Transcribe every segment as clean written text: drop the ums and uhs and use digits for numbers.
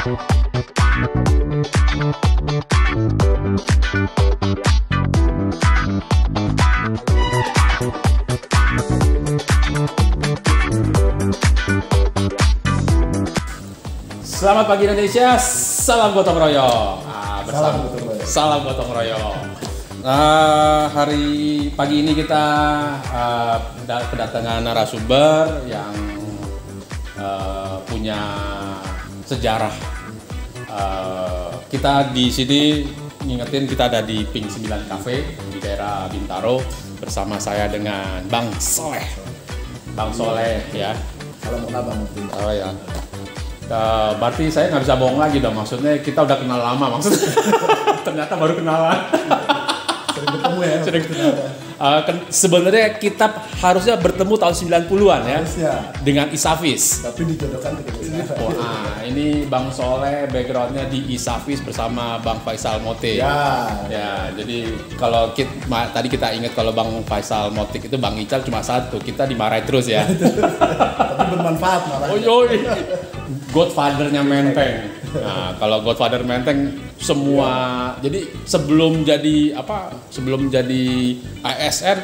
Selamat pagi Indonesia, salam gotong royong. Salam gotong royong. Hari pagi ini kita kedatangan narasumber yang punya sejarah. Kita di sini ngingetin kita ada di Pink 9 Cafe di daerah Bintaro bersama saya dengan Bang Soleh. Bang Soleh ya. Salam kenal Bang. Oh ya. Berarti saya nggak bisa bohong lagi dong, maksudnya kita udah kenal lama maksudnya. Ternyata baru kenalan. Sering ketemu ya. Sebenarnya kita harusnya bertemu tahun 90-an ya. Harusnya. Dengan Isafis. Tapi dijodohkan ketemu saya. Ini Bang Soleh backgroundnya di Isafis bersama Bang Faisal Motik. Ya, jadi kalau tadi kita ingat kalau Bang Faisal Motik itu Bang Ical cuma satu, kita dimarahin terus ya. Tapi bermanfaat malah. Godfather-nya Menteng. Nah, kalau Godfather Menteng semua, jadi sebelum jadi ASN,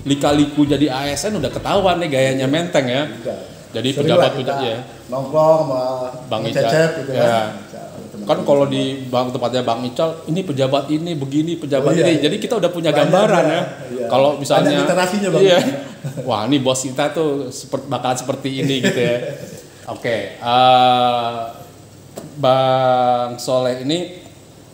lika-liku jadi ASN udah ketahuan nih gayanya Menteng ya. Jadi pejabat ya. Nongkrong sama Bang Ical gitu ya. Kan kalau di tempatnya Bang Ical, ini pejabat ini begini, pejabat ini. Jadi kita udah punya gambaran ya. Kalau misalnya Bang. Iya. Wah, ini bos kita tuh bakalan seperti ini gitu ya. Oke, Bang Soleh ini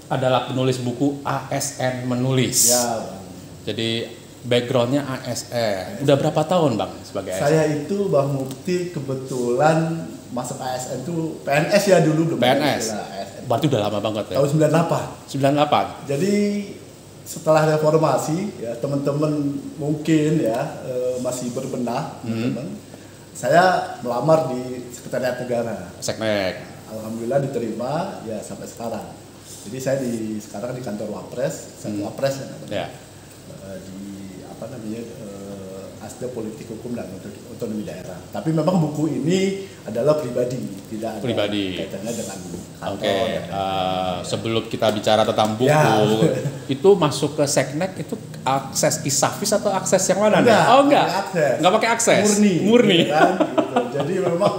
adalah penulis buku ASN Menulis. Ya, Bang. Jadi backgroundnya ASN. Udah berapa tahun Bang sebagai ASN? Saya itu Bang Mukti kebetulan masuk ASN itu PNS ya dulu. PNS? Berarti udah lama banget ya? Tahun 98. 98? Jadi setelah reformasi ya teman-teman mungkin ya masih berbenah teman-teman. Saya melamar di Sekretariat Negara. Seknek. Alhamdulillah diterima ya sampai sekarang. Jadi saya sekarang di kantor Wapres, Wapres ya. Di Asda Politik Hukum dan Otonomi Daerah. Tapi memang buku ini adalah pribadi, tidak ada kaitannya dengan kantor. Sebelum kita bicara tentang buku, itu masuk ke Seknek itu akses Isafis atau akses yang mana? Enggak pakai akses. Murni. Gitu kan, gitu. Jadi memang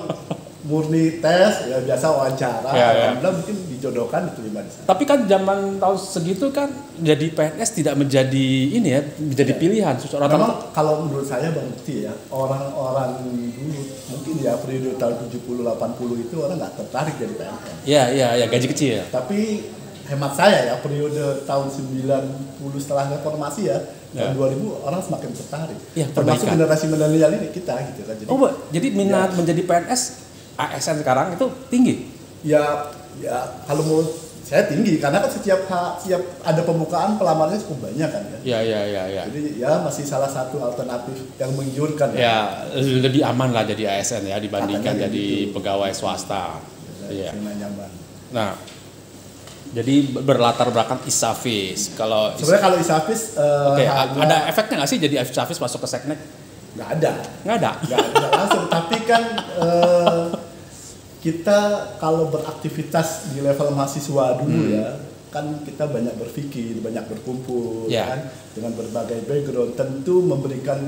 murni tes ya biasa wawancara. Alhamdulillah mungkin dijodohkan diterima di sana. Tapi kan zaman tahun segitu kan jadi PNS tidak menjadi menjadi pilihan. Memang kalau menurut saya Bang Mukti ya, orang-orang dulu mungkin ya periode tahun 70-80 itu orang nggak tertarik jadi PNS. Iya, gaji kecil. Tapi hemat saya ya, periode tahun 90 setelah reformasi ya, tahun 2000 orang semakin tertarik. Ya, termasuk generasi milenial ini kita gitu kan. Jadi minat menjadi PNS ASN sekarang itu tinggi? Ya kalau mau saya tinggi karena kan setiap ada pembukaan pelamarnya cukup banyak kan ya. Iya. Jadi ya masih salah satu alternatif yang menggiurkan ya. Lebih aman lah jadi ASN ya dibandingkan jadi pegawai swasta. Iya. Nyaman. Nah, jadi berlatar belakang Isafis. Sebenarnya kalau Isafis ada efeknya nggak sih jadi Isafis masuk ke Seknek? Nggak ada langsung. Tapi kan kita kalau beraktivitas di level mahasiswa dulu ya, kan kita banyak berpikir, banyak berkumpul kan dengan berbagai background, tentu memberikan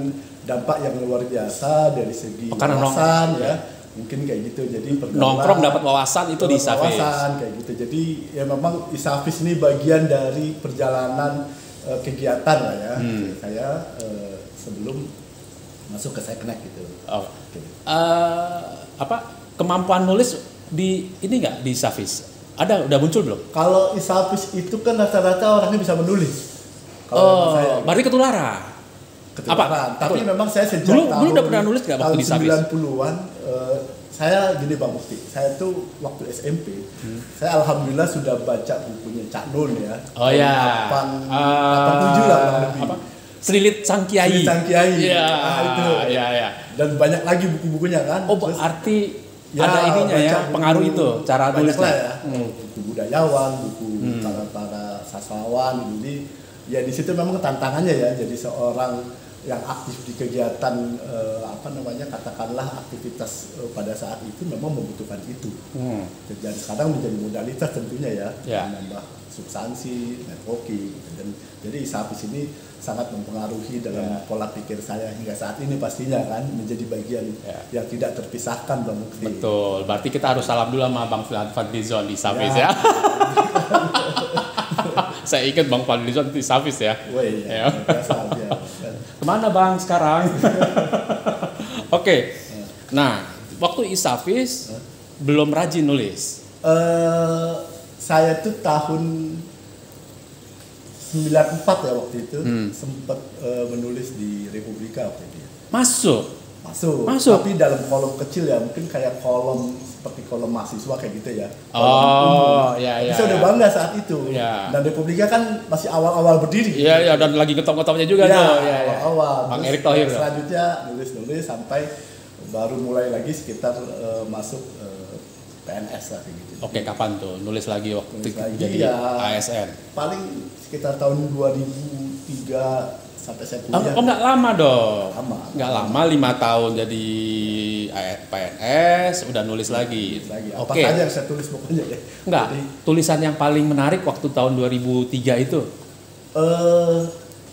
dampak yang luar biasa dari segi wawasan ya. Mungkin kayak gitu. Jadi nongkrong dapat wawasan itu di Isafis. Kayak gitu. Jadi ya memang Isafis ini bagian dari perjalanan kegiatan lah ya. Saya sebelum masuk ke Seknek gitu. Kemampuan nulis di Isafis udah muncul belum? Kalau Isafis itu kan rata-rata orangnya bisa menulis. Berarti ketularan. Tapi memang saya sejak dulu udah pernah nulis nggak waktu di Isafis? 90-an saya gini Bang Mukti, saya tuh waktu SMP, saya alhamdulillah sudah baca bukunya Cak Nun ya. 87 lah lebih. Selilit Sang Kiai. Iya. Dan banyak lagi buku-bukunya kan. Berarti ada ininya ya, pengaruh itu, cara tulisnya. Ya. Buku budayawan, buku para sastrawan. Jadi ya di situ memang tantangannya ya, jadi seorang yang aktif di kegiatan katakanlah aktivitas pada saat itu memang membutuhkan itu. Dan sekarang menjadi modalitas tentunya ya, menambah substansi, networking. Dan jadi ISAFIS ini sangat mempengaruhi dalam pola pikir saya hingga saat ini pastinya kan, menjadi bagian yang tidak terpisahkan Bang Mukti. Betul, berarti kita harus salam dulu sama Bang Fadlizon di ISAFIS ya. Saya ingat Bang Fadlizon di ISAFIS ya. Woi, ya. Kemana Bang sekarang? Oke. Nah, waktu ISAFIS belum rajin nulis. Saya tuh tahun 94 ya waktu itu sempat menulis di Republika waktu itu. Masuk. Tapi dalam kolom kecil ya, mungkin kayak kolom seperti kolom mahasiswa kayak gitu ya. Iya. Saya udah bangga saat itu. Ya. Dan Republika kan masih awal-awal berdiri. Iya, dan lagi ngetop-ngetopnya juga tuh. Awal-awal. Bang Erick Thohir. Selanjutnya nulis sampai baru mulai lagi sekitar masuk PNS lah kayak gitu. Oke, kapan tuh nulis lagi waktu jadi ASN? Paling sekitar tahun 2003 sampai saya kuliah. Nggak lama dong. Nggak lama 5 tahun jadi PNS udah nulis lagi. Apa saja yang saya tulis pokoknya deh. Nggak. Tulisan yang paling menarik waktu tahun 2003 itu?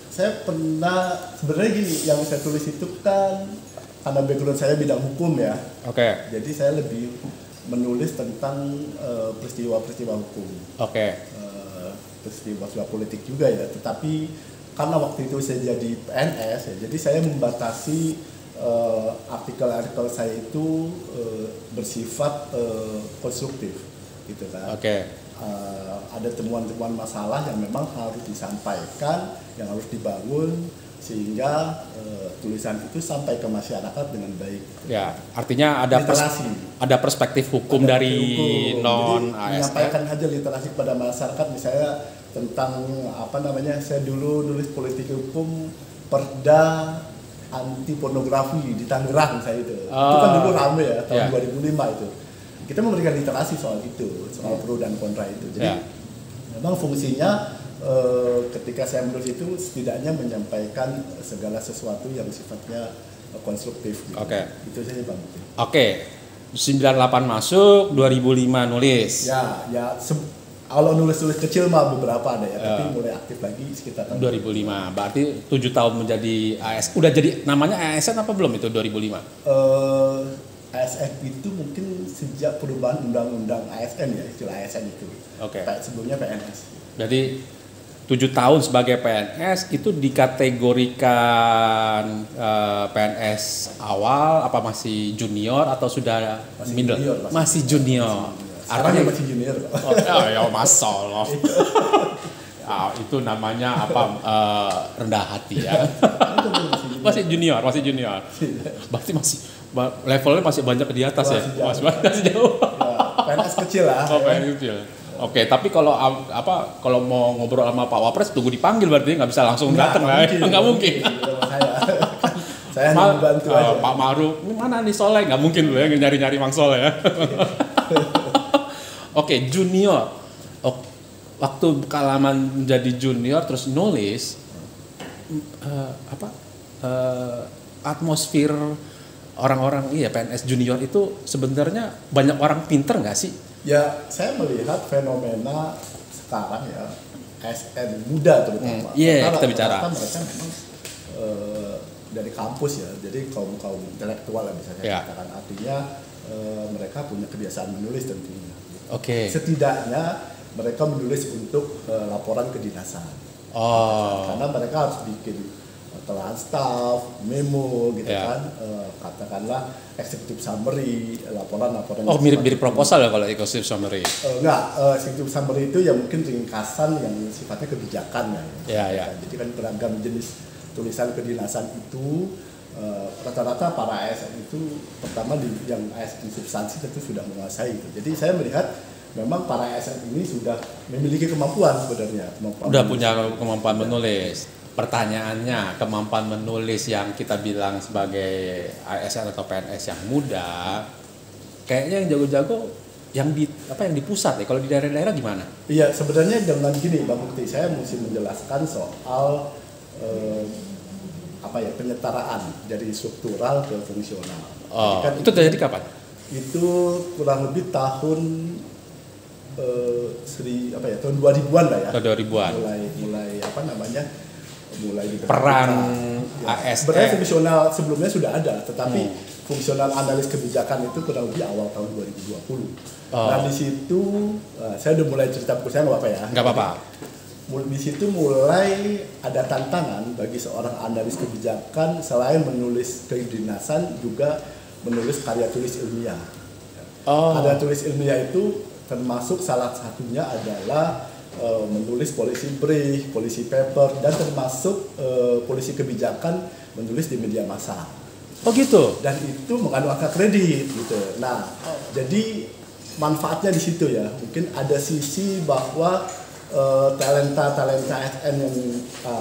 Saya pernah sebenarnya gini, yang saya tulis itu kan karena background saya bidang hukum ya. Oke. Jadi saya lebih menulis tentang peristiwa-peristiwa hukum. Peristiwa politik juga ya, tetapi karena waktu itu saya jadi PNS ya, jadi saya membatasi artikel-artikel saya itu bersifat konstruktif gitu kan. Ada temuan-temuan masalah yang memang harus disampaikan, yang harus dibangun sehingga tulisan itu sampai ke masyarakat dengan baik. Ya, artinya ada perspektif hukum dari non ASN. Menyampaikan aja literasi kepada masyarakat, misalnya tentang saya dulu nulis politik hukum perda anti pornografi di Tangerang saya itu. Itu kan dulu rame ya tahun 2005 itu. Kita memberikan literasi soal itu, soal pro dan kontra itu. Jadi memang fungsinya ketika saya menulis itu setidaknya menyampaikan segala sesuatu yang sifatnya konstruktif gitu. Itu saja Bang. 98 masuk, 2005 nulis. Kalau nulis-nulis kecil mah beberapa ada ya, tapi mulai aktif lagi sekitar tahun 2005. Berarti 7 tahun menjadi ASN. Udah jadi namanya ASN apa belum itu 2005? ASN itu mungkin sejak perubahan undang-undang ASN ya, istilah ASN itu. Sebelumnya PNS. Jadi 7 tahun sebagai PNS itu dikategorikan PNS awal apa masih junior atau sudah middle? Masih junior. Artinya masih junior. Ya masalah. Itu namanya rendah hati ya. Masih junior. Berarti levelnya masih banyak di atas ya. Masih jauh. PNS kecil lah. PNS kecil. Tapi kalau mau ngobrol sama Pak Wapres tunggu dipanggil, berarti nggak bisa langsung datang lah. Nggak mungkin. Saya hanya membantu aja. Pak Maruf, ini mana nih Soleh? Nggak mungkin loh ya nyari-nyari Mang Soleh ya. Junior. Waktu kalaman menjadi junior terus nulis atmosfer orang-orang PNS junior itu sebenarnya banyak orang pinter nggak sih? Ya, saya melihat fenomena sekarang ya ASN muda terutama. Kita bicara. Mereka memang dari kampus ya, jadi kaum intelektual lah bisa saya katakan. Artinya mereka punya kebiasaan menulis tentunya. Setidaknya mereka menulis untuk laporan kedinasan. Karena mereka harus bikin telan staff, memo gitu kan, katakanlah executive summary, laporan-laporan. Mirip-mirip proposal ya kalau executive summary. Executive summary itu ya mungkin ringkasan yang sifatnya kebijakan ya. Jadi kan beragam jenis tulisan kedinasan itu. Rata-rata para ASN itu pertama yang ASN substansi tentu sudah menguasai itu. Jadi saya melihat memang para ASN ini sudah memiliki kemampuan sebenarnya. Punya kemampuan menulis. Pertanyaannya, kemampuan menulis yang kita bilang sebagai ASN atau PNS yang muda, kayaknya yang jago-jago yang di pusat ya. Kalau di daerah-daerah gimana? Iya, sebenarnya dengan gini Bang Mukti, saya mesti menjelaskan soal penyetaraan dari struktural ke fungsional. Oh, kan itu terjadi kapan? Itu kurang lebih tahun tahun 2000-an lah ya. Tahun 2000-an. Mulai peran ASN. Sebenarnya fungsional sebelumnya sudah ada, tetapi fungsional analis kebijakan itu kurang lebih awal tahun 2020. Nah di situ saya udah mulai cerita buku saya nggak apa-apa ya. Nggak apa-apa. Di situ mulai ada tantangan bagi seorang analis kebijakan selain menulis kedinasan juga menulis karya tulis ilmiah. Karya tulis ilmiah itu termasuk salah satunya adalah menulis policy brief, policy paper, dan termasuk polisi kebijakan menulis di media massa. Oh gitu. Dan itu mengandung angka kredit gitu. Nah, jadi manfaatnya di situ ya. Mungkin ada sisi bahwa talenta ASN yang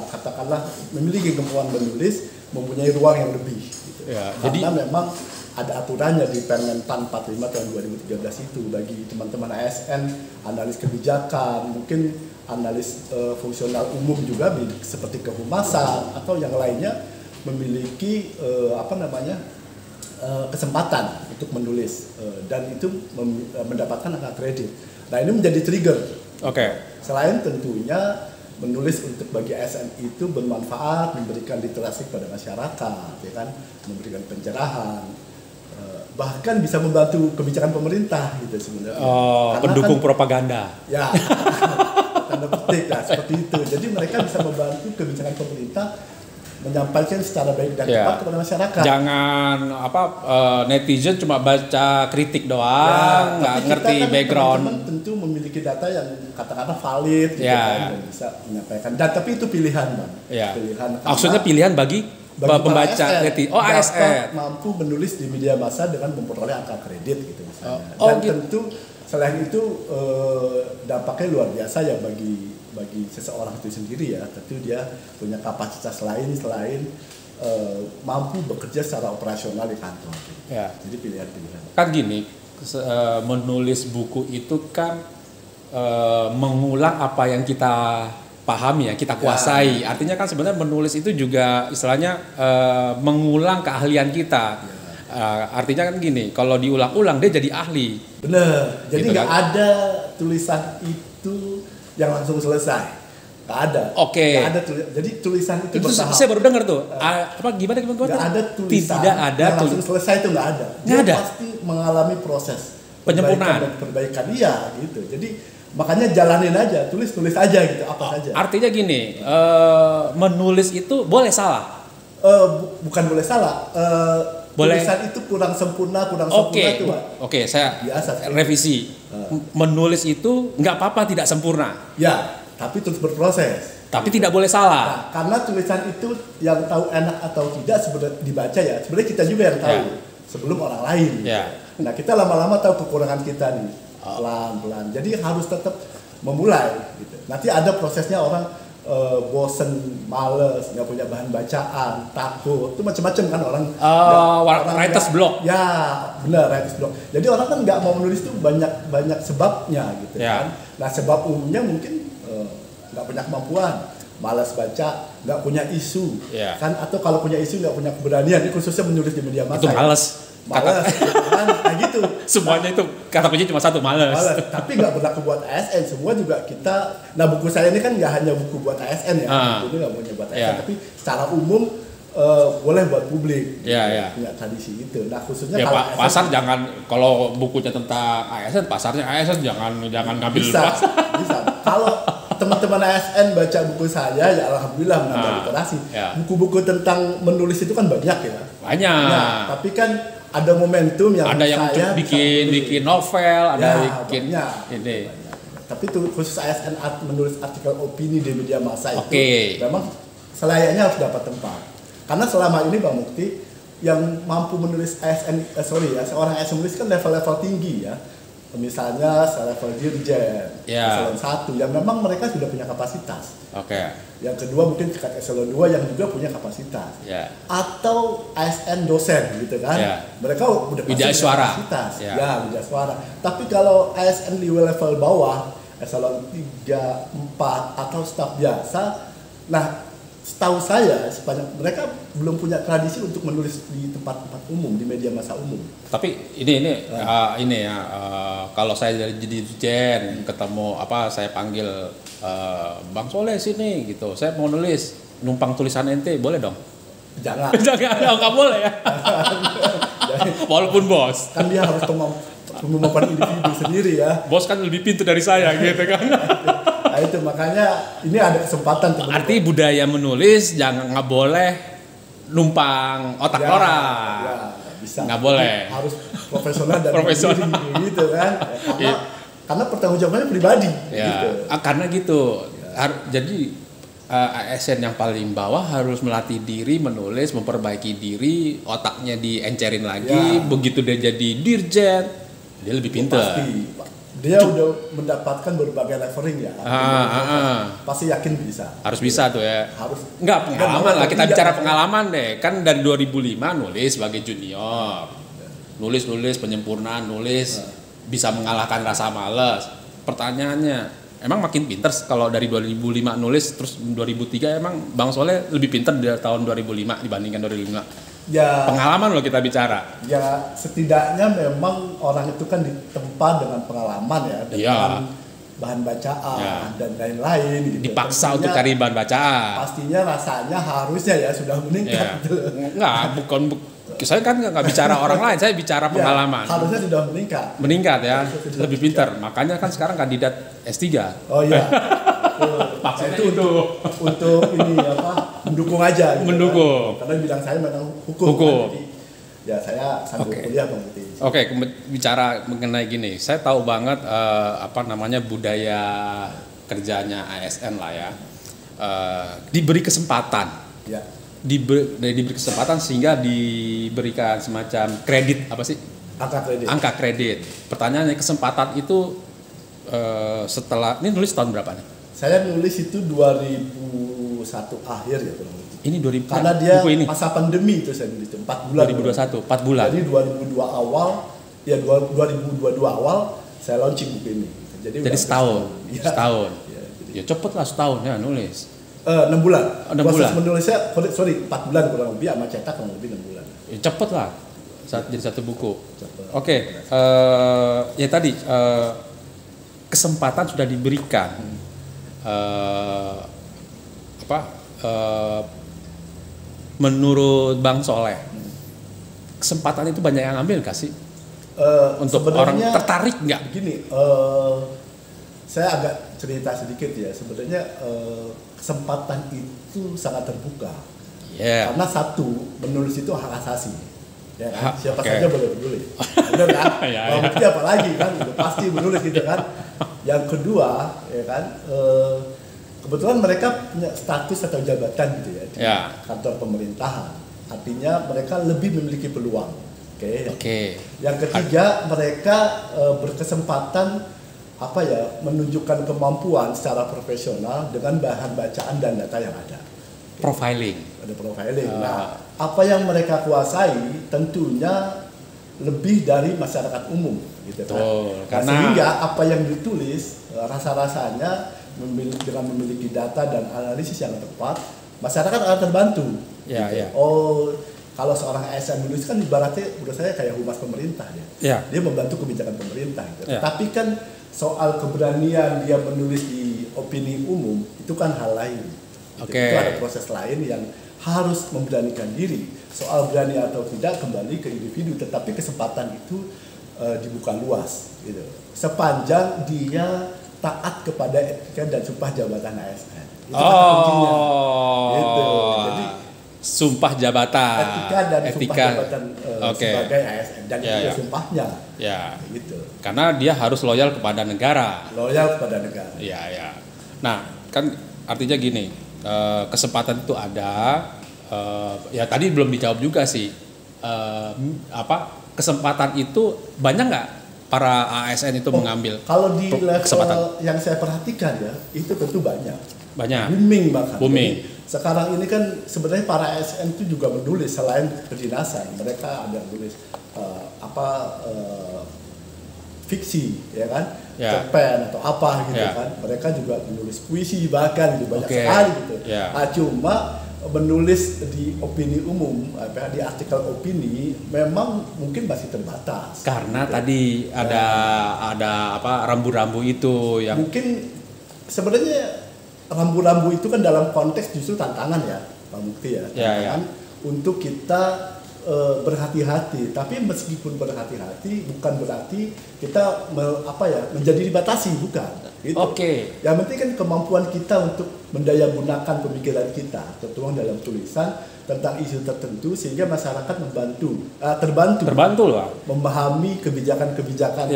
katakanlah memiliki kemampuan menulis mempunyai ruang yang lebih. Gitu. Ya, karena memang ada aturannya di Permen PAN 45 tahun 2013 itu bagi teman-teman ASN, analis kebijakan, mungkin analis fungsional umum juga seperti kehumasan atau yang lainnya memiliki kesempatan untuk menulis dan itu mendapatkan angka kredit. Nah ini menjadi trigger. Oke. Selain tentunya menulis untuk bagi ASN itu bermanfaat, memberikan literasi pada masyarakat, ya kan, memberikan pencerahan. Bahkan bisa membantu kebijakan pemerintah gitu sebenarnya. Pendukung propaganda. Ya, tanda petik lah seperti itu. Jadi mereka bisa membantu kebijakan pemerintah menyampaikan secara baik dan tepat kepada masyarakat. Jangan netizen cuma baca kritik doang, nggak ngerti background. Teman-teman tentu memiliki data yang katakanlah valid, gitu kan, dan bisa menyampaikan. Dan tapi itu pilihan, Bang. Ya. Pilihan. Maksudnya pilihan bagi pembaca netizen. ASN mampu menulis di media massa dengan memperoleh angka kredit gitu misalnya. Dan tentu selain itu dampaknya luar biasa ya bagi seseorang itu sendiri ya. Tentu dia punya kapasitas lain selain mampu bekerja secara operasional di kantor. Gitu. Ya. Jadi pilihan-pilihan. Kan gini, menulis buku itu kan mengulang apa yang kita pahami ya, kita kuasai. Artinya kan sebenarnya menulis itu juga istilahnya mengulang keahlian kita. Artinya kan gini, kalau diulang-ulang dia jadi ahli. Bener. Jadi nggak gitu kan? ada tulisan itu yang langsung selesai. Nggak ada. Oke. Jadi tulisan itu bertahap. Saya baru dengar tuh. Gimana? Nggak ada tulisan tidak ada yang langsung selesai itu nggak ada. Dia pasti mengalami proses penyempurnaan. Perbaikan. Iya gitu. Jadi makanya jalanin aja, tulis aja gitu, apa saja. Artinya gini, menulis itu boleh salah? Bukan boleh salah. Tulisan itu kurang sempurna itu, Pak. Oke, saya biasa, revisi. Menulis itu nggak apa-apa tidak sempurna. Ya, tapi terus berproses. Tapi tidak boleh salah. Nah, karena tulisan itu yang tahu enak atau tidak sebenarnya dibaca ya. Sebenarnya kita juga yang tahu sebelum orang lain. Ya. Nah, kita lama-lama tahu kekurangan kita nih. Pelan-pelan. Jadi harus tetap memulai gitu. Nanti ada prosesnya orang bosen, males, nggak punya bahan bacaan, takut, itu macam-macam kan orang. Writer's block. Ya, benar, writer's block. Jadi orang kan nggak mau menulis itu banyak sebabnya gitu kan. Nah, sebab umumnya mungkin nggak punya kemampuan, malas baca, nggak punya isu, kan? Atau kalau punya isu nggak punya keberanian, ini khususnya menulis di media massa. Itu malas. Malas, kan? Nah gitu. Semuanya itu kata kunci cuma satu, malas. Tapi nggak berlaku buat ASN. Semua juga kita. Nah buku saya ini kan nggak hanya buku buat ASN ya. Buku ini nggak punya buat ASN, tapi secara umum boleh buat publik. Punya tradisi itu. Nah khususnya kalau pasar jangan, kalau bukunya tentang ASN, pasarnya ASN jangan ngambil. Bisa. Kalau teman-teman ASN baca buku saya, ya alhamdulillah menambah literasi. Buku-buku tentang menulis itu kan banyak ya. Banyak. Nah, tapi kan ada momentum yang ada yang saya bikin novel, ada bikin ini. Tapi itu khusus ASN menulis artikel opini di media massa itu memang selayaknya harus dapat tempat. Karena selama ini Bang Mukti yang mampu menulis seorang ASN menulis kan level-level tinggi ya. Misalnya level dirjen, eselon 1 yang memang mereka sudah punya kapasitas. Yang kedua mungkin tingkat eselon 2 yang juga punya kapasitas. Atau ASN dosen gitu kan. Mereka udah punya kapasitas. Widya suara. Tapi kalau ASN di level bawah, eselon 3, 4 atau staf biasa, nah setahu saya sepanjang mereka belum punya tradisi untuk menulis di tempat-tempat umum, di media massa umum. Tapi ini kalau saya jadi dirjen ketemu saya panggil Bang Soleh sini gitu, saya mau nulis numpang tulisan ente, boleh dong? Jangan. Nggak boleh ya. Walaupun bos. Kan dia harus kemampuan individu sendiri ya. Bos kan lebih pintar dari saya gitu kan. Nah itu makanya ini ada kesempatan. Arti budaya menulis nggak boleh numpang otak orang. Ya, bisa. Nggak boleh. Harus profesional dan profesional gitu kan. Karena pertanggungjawabannya pribadi. Ya. Gitu. Karena gitu. Ya. Jadi ASN yang paling bawah harus melatih diri menulis, memperbaiki diri, otaknya diencerin lagi. Ya. Begitu dia jadi dirjen, dia lebih pintar. Dia udah mendapatkan berbagai leveling ya. Pasti yakin bisa. Harus bisa tuh ya. Harus. Enggak, pengalaman lah. Kita bicara pengalaman deh. Kan dari 2005 nulis sebagai junior. Nulis penyempurnaan, bisa mengalahkan rasa malas. Pertanyaannya, emang makin pinter kalau dari 2005 nulis terus 2003 emang Bang Soleh lebih pinter di tahun 2005 dibandingkan 2005? Ya, pengalaman loh kita bicara. Ya setidaknya memang orang itu kan ditempa dengan pengalaman ya, dengan bahan bacaan dan lain-lain. Gitu. Dipaksa untuk cari bahan bacaan. Pastinya rasanya harusnya ya sudah meningkat. Enggak, saya kan nggak bicara orang lain, saya bicara pengalaman. Harusnya sudah meningkat. Meningkat ya, lebih pintar. Makanya kan sekarang kandidat S3. Oh iya. Maksudnya itu untuk ini mendukung aja gitu. Mendukung. Karena bidang saya memang hukum. Kan, jadi ya saya sambil kuliah berarti. Oke, bicara mengenai gini, saya tahu banget budaya kerjanya ASN lah ya. Diberi kesempatan. Ya. Diberi kesempatan sehingga diberikan semacam kredit angka kredit. Pertanyaannya kesempatan itu setelah ini nulis tahun berapa nih? Saya nulis itu 2001 akhir ya kurang lebih. Ini 2000 karena dia masa pandemi itu saya nulis 4 bulan. 2021 4 bulan. Jadi 2022 awal saya launching buku ini. Jadi setahun. Setahun. Ya cepet lah setahun ya nulis. 6 bulan. 6 bulan. Menulisnya 4 bulan kurang lebih, sama cetak kurang lebih 6 bulan. Ya, cepet lah. Jadi satu buku. Oke. Ya tadi kesempatan sudah diberikan. Menurut Bang Soleh, kesempatan itu banyak yang ambil nggak sih? Untuk orang tertarik nggak? Begini, saya agak cerita sedikit ya. Sebenarnya kesempatan itu sangat terbuka. Yeah. Karena satu, menulis itu hak asasi. Ya kan? Siapa saja boleh menulis. Benar kan? Bukti apa lagi kan? Udah pasti menulis gitu kan. Yang kedua, ya kan, kebetulan mereka punya status atau jabatan gitu ya di kantor pemerintahan. Artinya mereka lebih memiliki peluang. Oke. Yang ketiga, mereka berkesempatan menunjukkan kemampuan secara profesional dengan bahan bacaan dan data yang ada. Profiling. Ada profiling. Nah, apa yang mereka kuasai tentunya lebih dari masyarakat umum, gitu kan. Karena sehingga apa yang ditulis rasa-rasanya dengan memiliki data dan analisis yang tepat, masyarakat akan terbantu. Ya, gitu. ya. Kalau seorang ASN menulis kan ibaratnya menurut saya kayak humas pemerintah ya. Ya. Dia membantu kebijakan pemerintah. Gitu. Ya. Tapi kan soal keberanian dia menulis di opini umum itu kan hal lain. Gitu. Itu ada proses lain yang harus memberanikan diri. Soal berani atau tidak kembali ke individu, tetapi kesempatan itu dibuka luas. Gitu. Sepanjang dia taat kepada etika dan sumpah jabatan ASN. Itu kata kuncinya. Gitu. Jadi sumpah jabatan, etika dan sumpah jabatan sebagai ASN dan itu sumpahnya. Ya. Gitu. Karena dia harus loyal kepada negara. Loyal kepada negara. Iya, ya. Nah, kan artinya gini, kesempatan itu ada. Ya tadi belum dijawab juga sih. Kesempatan itu banyak nggak para ASN itu mengambil? Kalau di level yang saya perhatikan ya, itu tentu banyak. Booming bahkan. Booming. Jadi, sekarang ini kan sebenarnya para ASN itu juga menulis selain kedinasan, mereka ada menulis fiksi, ya kan, cerpen atau apa gitu kan. Mereka juga menulis puisi bahkan gitu banyak sekali gitu. Cuma menulis di opini umum, di artikel opini memang mungkin masih terbatas. Karena gitu. Tadi ada apa rambu-rambu itu yang mungkin sebenarnya rambu-rambu itu kan dalam konteks justru tantangan ya, Pak Mukti ya, tantangan untuk kita berhati-hati. Tapi meskipun berhati-hati bukan berarti kita menjadi dibatasi, bukan. Gitu. Oke. Yang penting kan kemampuan kita untuk mendayagunakan pemikiran kita tertuang dalam tulisan tentang isu tertentu sehingga masyarakat terbantu lah memahami kebijakan-kebijakan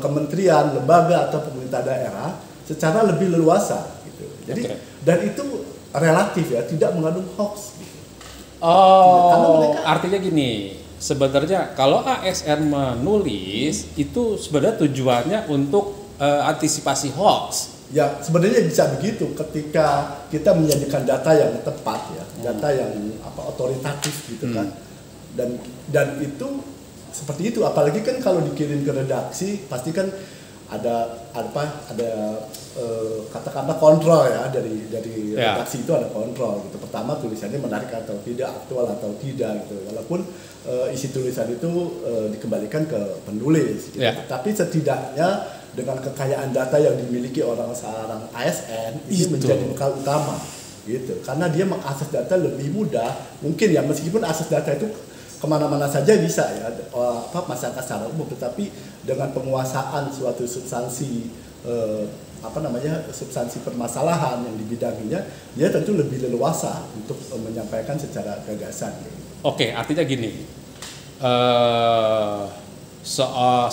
kementerian, lembaga atau pemerintah daerah secara lebih leluasa gitu. Jadi dan itu relatif ya, tidak mengandung hoax gitu. Artinya gini, sebenarnya kalau ASN menulis itu sebenarnya tujuannya untuk antisipasi hoax. Ya sebenarnya bisa begitu ketika kita menyajikan data yang tepat ya, data yang otoritatif gitu kan, dan itu seperti itu. Apalagi kan kalau dikirim ke redaksi pasti kan ada kata-kata kontrol ya dari redaksi itu ada kontrol gitu. Pertama tulisannya menarik atau tidak, aktual atau tidak gitu. Walaupun isi tulisan itu dikembalikan ke penulis gitu. Tapi setidaknya dengan kekayaan data yang dimiliki seorang ASN itu menjadi bekal utama gitu. Karena dia mengakses data lebih mudah. Mungkin ya meskipun akses data itu kemana-mana saja bisa ya, masyarakat secara umum, tetapi dengan penguasaan suatu substansi substansi permasalahan yang dibidanginya, dia tentu lebih leluasa untuk menyampaikan secara gagasan. Oke, artinya gini,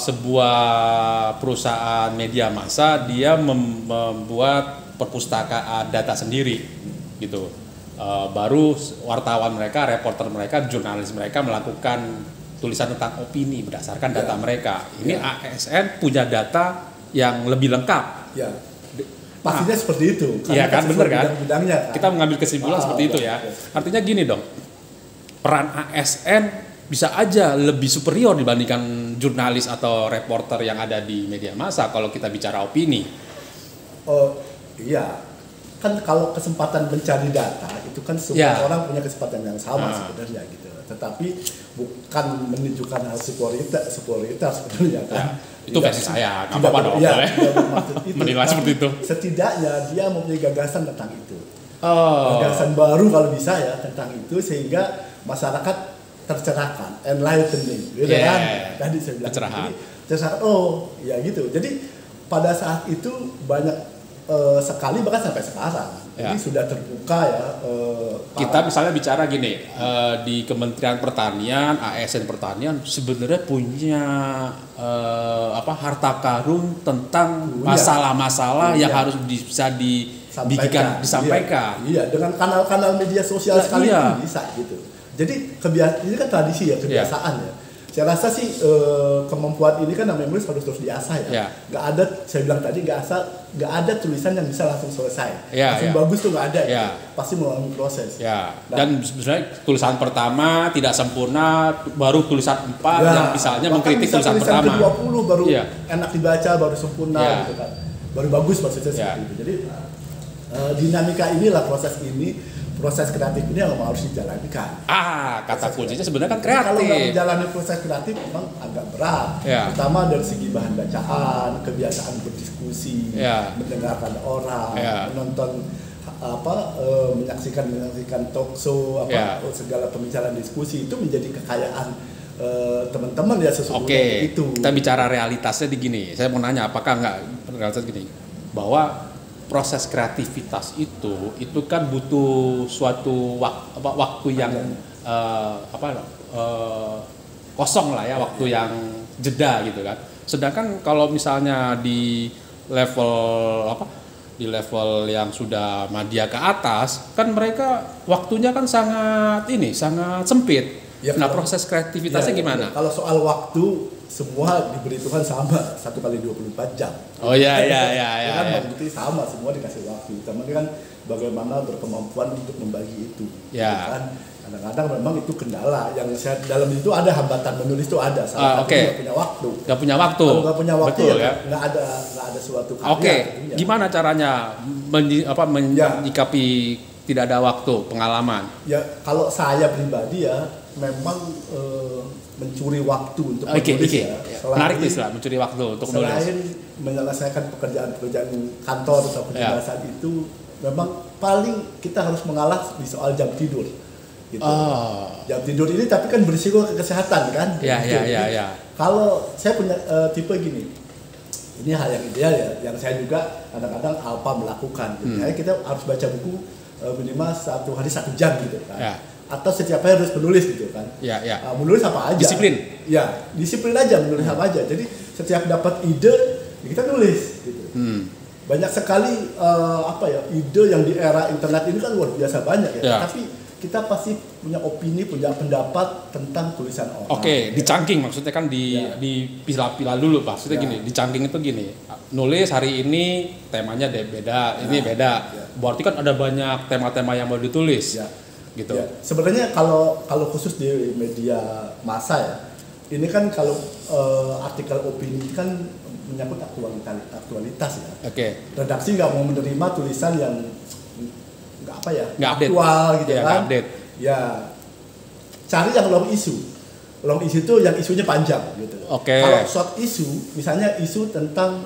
sebuah perusahaan media massa dia membuat perpustakaan data sendiri, gitu. Baru wartawan mereka, reporter mereka, jurnalis mereka melakukan tulisan tentang opini berdasarkan data mereka. Ini ASN punya data yang lebih lengkap. Ya, pastinya seperti itu. Iya kan, bener kan? Kan? Kita mengambil kesimpulan seperti itu ya. Artinya gini dong, peran ASN bisa aja lebih superior dibandingkan jurnalis atau reporter yang ada di media massa kalau kita bicara opini. Oh iya. Kan kalau kesempatan mencari data itu kan semua orang punya kesempatan yang sama sebenarnya gitu. Tetapi bukan menunjukkan hal superioritas sebenarnya kan. Itu versi saya, nggak apa-apa dong. Menilai seperti itu. Setidaknya dia mempunyai gagasan tentang itu. Gagasan baru kalau bisa ya tentang itu sehingga masyarakat tercerahkan, enlightening, gitu kan. Tadi saya bilang. Tercerahkan. Ya gitu. Jadi pada saat itu banyak sekali bahkan sampai sekarang ini sudah terbuka ya. Kita misalnya bicara gini, di Kementerian Pertanian, ASN Pertanian sebenarnya punya harta karun tentang masalah-masalah yang harus bisa disampaikan. Iya, dengan kanal-kanal media sosial sekali bisa gitu. Jadi ini kan tradisi ya, kebiasaan ya. Saya rasa sih kemampuan ini kan namanya menulis harus terus diasah ya. Nggak ada, saya bilang tadi nggak ada tulisan yang bisa langsung selesai. Langsung bagus tuh nggak ada. Pasti melalui proses. Dan sebenarnya tulisan pertama tidak sempurna, baru tulisan 4 yang misalnya mengkritik tulisan pertama. Tulisan ke-20 baru enak dibaca, baru sempurna gitu kan. Baru bagus maksudnya seperti itu. Jadi dinamika inilah proses kreatif ini yang harus dijalankan. Kata kuncinya sebenarnya kan kreatif. Kalau nggak menjalani proses kreatif memang agak berat. Terutama dari segi bahan bacaan, kebiasaan berdiskusi, mendengarkan orang, menonton menyaksikan talk show, segala pembicaraan diskusi itu menjadi kekayaan teman-teman ya sesungguhnya itu. Kita bicara realitasnya di gini. Saya mau nanya apakah nggak realitas gini bahwa proses kreativitas itu kan butuh suatu waktu yang kosong lah ya, waktu yang jeda gitu kan. Sedangkan kalau misalnya di level yang sudah madya ke atas kan mereka waktunya kan sangat sempit. Nah, proses kreativitasnya gimana? Kalau soal waktu semua diberi Tuhan sama 1 kali 24 jam. Iya. Kan berarti sama, semua dikasih waktu. Tapi kan bagaimana berkemampuan untuk membagi itu. Kan kadang-kadang memang itu kendala. Yang saya dalam itu ada hambatan menulis itu ada. Salah satu nggak punya waktu. Nggak punya waktu. Kalau nggak punya waktu betul, nggak ada suatu karya. Gimana caranya menyikapi tidak ada waktu, pengalaman? Ya kalau saya pribadi ya memang mencuri waktu untuk menulis ya. Menarik istilah mencuri waktu untuk menulis. Selain menyelesaikan pekerjaan-pekerjaan kantor atau kedinasan itu, memang paling kita harus mengalah di soal jam tidur. Gitu. Jam tidur ini tapi kan berisiko ke kesehatan kan. Ya. Kalau saya punya tipe gini, ini hal yang ideal ya, yang saya juga kadang-kadang alpa melakukan. Jadi kita harus baca buku minimal 1 hari 1 jam gitu kan. Ya. Atau setiap hari harus menulis gitu kan. Menulis apa aja. Disiplin. Ya, disiplin aja, menulis apa aja. Jadi setiap dapat ide ya kita nulis gitu. Banyak sekali ide yang di era internet ini kan luar biasa banyak ya. Tapi kita pasti punya opini, punya pendapat tentang tulisan orang. Oke, dicangking maksudnya kan dipilah-pilah dulu Pak. Maksudnya gini, dicangking itu gini. Nulis hari ini temanya beda, ini beda. Berarti kan ada banyak tema-tema yang mau ditulis. Gitu. Ya, sebenarnya kalau khusus di media massa ya, ini kan kalau artikel opini kan menyangkut aktualitas ya. Redaksi nggak mau menerima tulisan yang nggak aktual gitu kan. Ya, cari yang long issue. Long issue itu yang isunya panjang gitu. Kalau short issue, misalnya isu tentang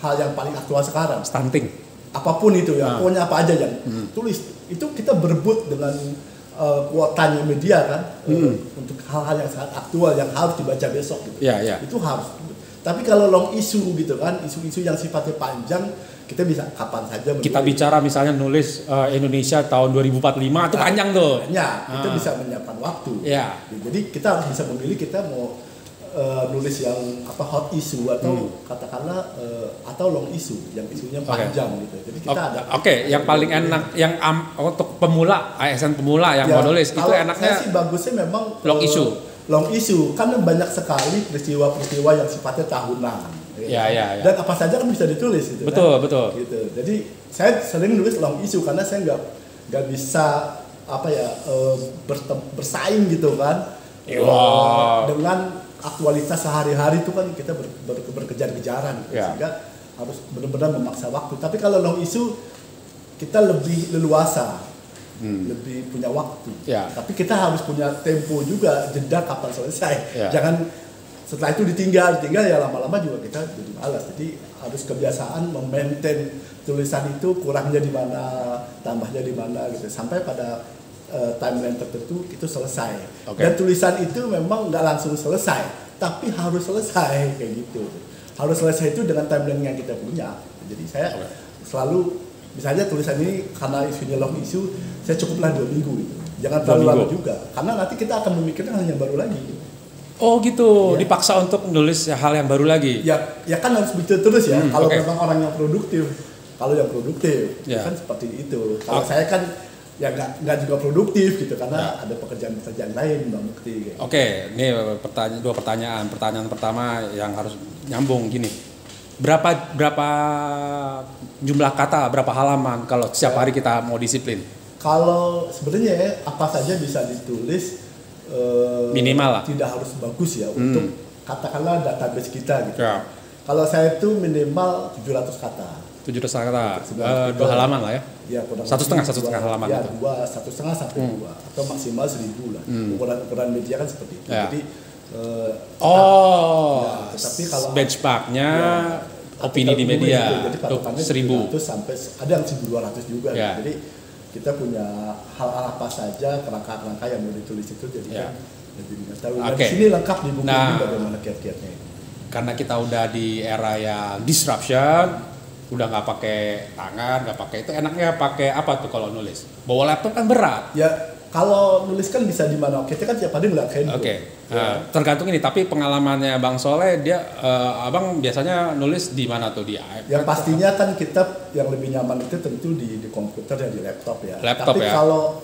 hal yang paling aktual sekarang. Stunting. Apapun itu ya, pokoknya apa aja yang tulis. Itu kita berebut dengan kuotanya media kan, untuk hal-hal yang sangat aktual yang harus dibaca besok gitu. Itu harus. Tapi kalau long issue gitu kan, isu-isu yang sifatnya panjang, kita bisa kapan saja menulis. Kita bicara misalnya nulis Indonesia tahun 2045 itu panjang tuh. Kita bisa menyiapkan waktu. Jadi kita harus bisa memilih kita mau nulis yang hot issue atau katakanlah atau long issue yang isunya panjang gitu. Jadi kita ada. Yang paling enak yang untuk pemula, ASN pemula yang mau nulis itu enaknya. Saya sih bagusnya memang long issue. Long issue karena banyak sekali peristiwa-peristiwa yang sifatnya tahunan. Dan apa saja kan bisa ditulis gitu. Betul. Gitu. Jadi saya sering nulis long issue karena saya nggak bisa bersaing gitu kan. Dengan aktualitas sehari-hari itu kan kita berkejar-kejaran gitu. Sehingga harus benar-benar memaksa waktu. Tapi kalau long issue kita lebih leluasa. Lebih punya waktu, tapi kita harus punya tempo juga, jeda kapan selesai. Jangan setelah itu ditinggal ya lama-lama juga kita jadi malas. Jadi harus kebiasaan memaintain tulisan itu, kurangnya di mana, tambahnya di mana gitu, sampai pada timeline tertentu itu selesai. Dan tulisan itu memang nggak langsung selesai, tapi harus selesai kayak gitu. Harus selesai itu dengan timeline yang kita punya. Jadi saya selalu misalnya tulisan ini karena isunya long issue, saya cukuplah 2 minggu gitu. Jangan terlalu lama juga, karena nanti kita akan memikirkan hal yang baru lagi. Oh gitu, dipaksa untuk menulis hal yang baru lagi. Ya kan harus begitu terus ya. Kalau memang orang yang produktif, kan seperti itu. Kalau saya kan ya nggak juga produktif gitu, karena ada pekerjaan-pekerjaan lain, Mbak Mukti. Gitu. Ini dua pertanyaan. Pertanyaan pertama yang harus nyambung gini. Berapa jumlah kata, berapa halaman kalau setiap hari kita mau disiplin? Kalau sebenarnya apa saja bisa ditulis, minimal lah. Tidak harus bagus ya untuk katakanlah database kita gitu. Kalau saya itu minimal 700 kata. 700 kata, 2 halaman lah ya? Satu setengah halaman. Ya, 1,5 sampai 2 atau maksimal 1000 lah. Ukuran media kan seperti itu. Jadi tapi kalau benchmarknya opini di media itu, jadi 1000 sampai ada yang 1200 juga. Jadi kita punya hal apa saja, kerangka-kerangka yang mau ditulis itu, jadi kan lebih mengetahui. Dan di sini lengkap di buku ini bagaimana kiat-kiatnya itu. Karena kita udah di era yang disruption, udah nggak pakai tangan, nggak pakai itu, enaknya pakai apa tuh kalau nulis? Bawa laptop kan berat. Ya kalau nulis kan bisa di mana? Kita kan tiap hari ngeliat handphone. Tergantung ini. Tapi pengalamannya Bang Soleh, dia abang biasanya nulis di mana tuh, di iPad? Yang pastinya kan kita yang lebih nyaman itu tentu di komputer dan di laptop ya. Tapi kalau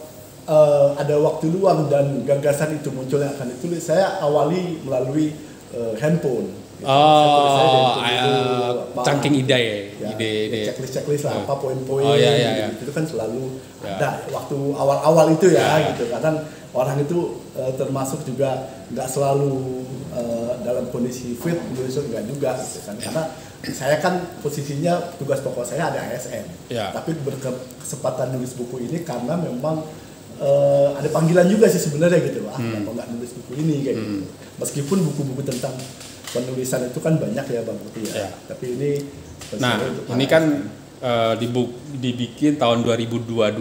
ada waktu luang dan gagasan itu muncul yang akan ditulis, saya awali melalui handphone. Gitu. Cangking ide. Checklist lah, apa poin-poin. Iya. Itu kan selalu ada waktu awal-awal itu gitu. Kadang orang itu termasuk juga nggak selalu dalam kondisi fit, nggak juga gitu kan. Karena saya kan posisinya tugas pokok saya ada ASN, tapi berkesempatan nulis buku ini karena memang ada panggilan juga sih sebenarnya gitu. Kenapa nggak nulis buku ini kayak gitu. Meskipun buku-buku tentang penulisan itu kan banyak ya Bang Putih ya. Tapi ini ini kan dibikin tahun 2022.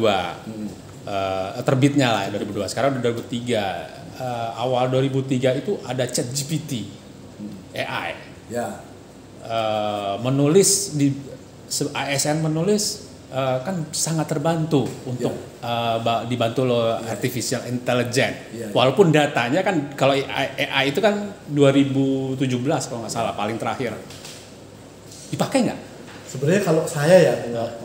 Terbitnya lah 2002. Sekarang udah 2003. Awal 2003 itu ada ChatGPT AI. Ya. Menulis di ASN menulis kan sangat terbantu untuk dibantu lo artificial intelligence. Walaupun datanya kan kalau AI itu kan 2017 kalau nggak salah paling terakhir. Dipakai nggak? Sebenarnya kalau saya ya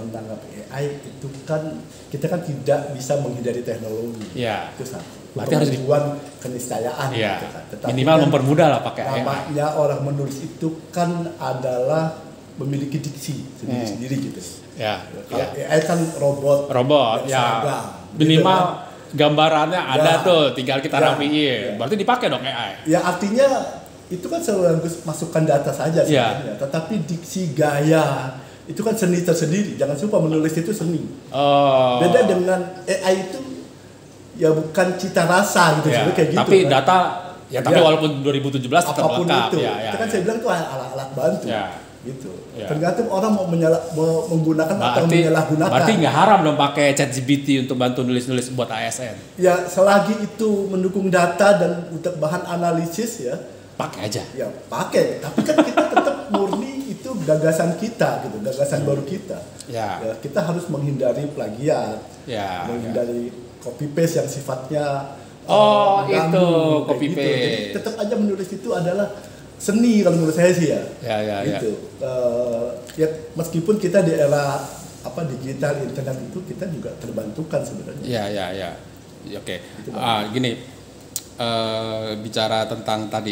menanggapi AI itu kan kita kan tidak bisa menghindari teknologi. Itu satu. Berarti harus dibuat keniscayaan gitu kan. Tetapi minimal kan mempermudah lah pakai AI. Namanya orang menulis itu kan adalah memiliki diksi sendiri gitu. Kalau AI kan robot minimal gambarannya ada tuh, tinggal kita rapiin. Berarti dipakai dong AI. Ya artinya itu kan selalu masukkan data saja sebenarnya. Tetapi diksi, gaya itu kan seni tersendiri. Jangan lupa menulis itu seni. Beda dengan AI itu ya bukan cita rasa gitu kayak gitu. Tapi kan data tapi walaupun 2017 tetap apapun lengkap. Itu kan saya bilang itu alat-alat bantu. Gitu. Tergantung orang mau menggunakan atau menyalahgunakan. Berarti nggak haram dong pakai ChatGPT untuk bantu nulis-nulis buat ASN. Ya selagi itu mendukung data dan untuk bahan analisis ya pakai aja. Ya pakai. Tapi kan kita tetap murni itu gagasan kita gitu, gagasan baru kita. Ya kita harus menghindari plagiat. Menghindari copy paste yang sifatnya itu copy paste. Gitu. Jadi tetap aja menulis itu adalah seni kalau menurut saya sih ya. Gitu. Ya meskipun kita di era digital internet itu kita juga terbantukan sebenarnya. Oke. Gini bicara tentang tadi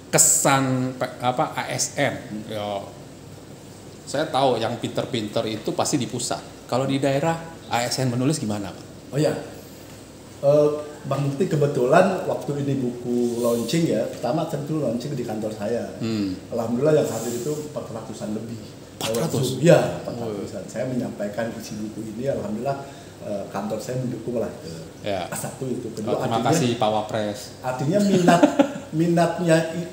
kesan ASN. Saya tahu yang pinter-pinter itu pasti di pusat. Kalau di daerah ASN menulis gimana, Pak? Bang Mukti kebetulan waktu ini buku launching ya, pertama tentu launching di kantor saya. Alhamdulillah yang hadir itu 400-an lebih. 400? Ya, 400-an. Saya menyampaikan isi buku ini, alhamdulillah kantor saya mendukung lah. Satu itu. Kedua, terima kasih Pak Wapres. Artinya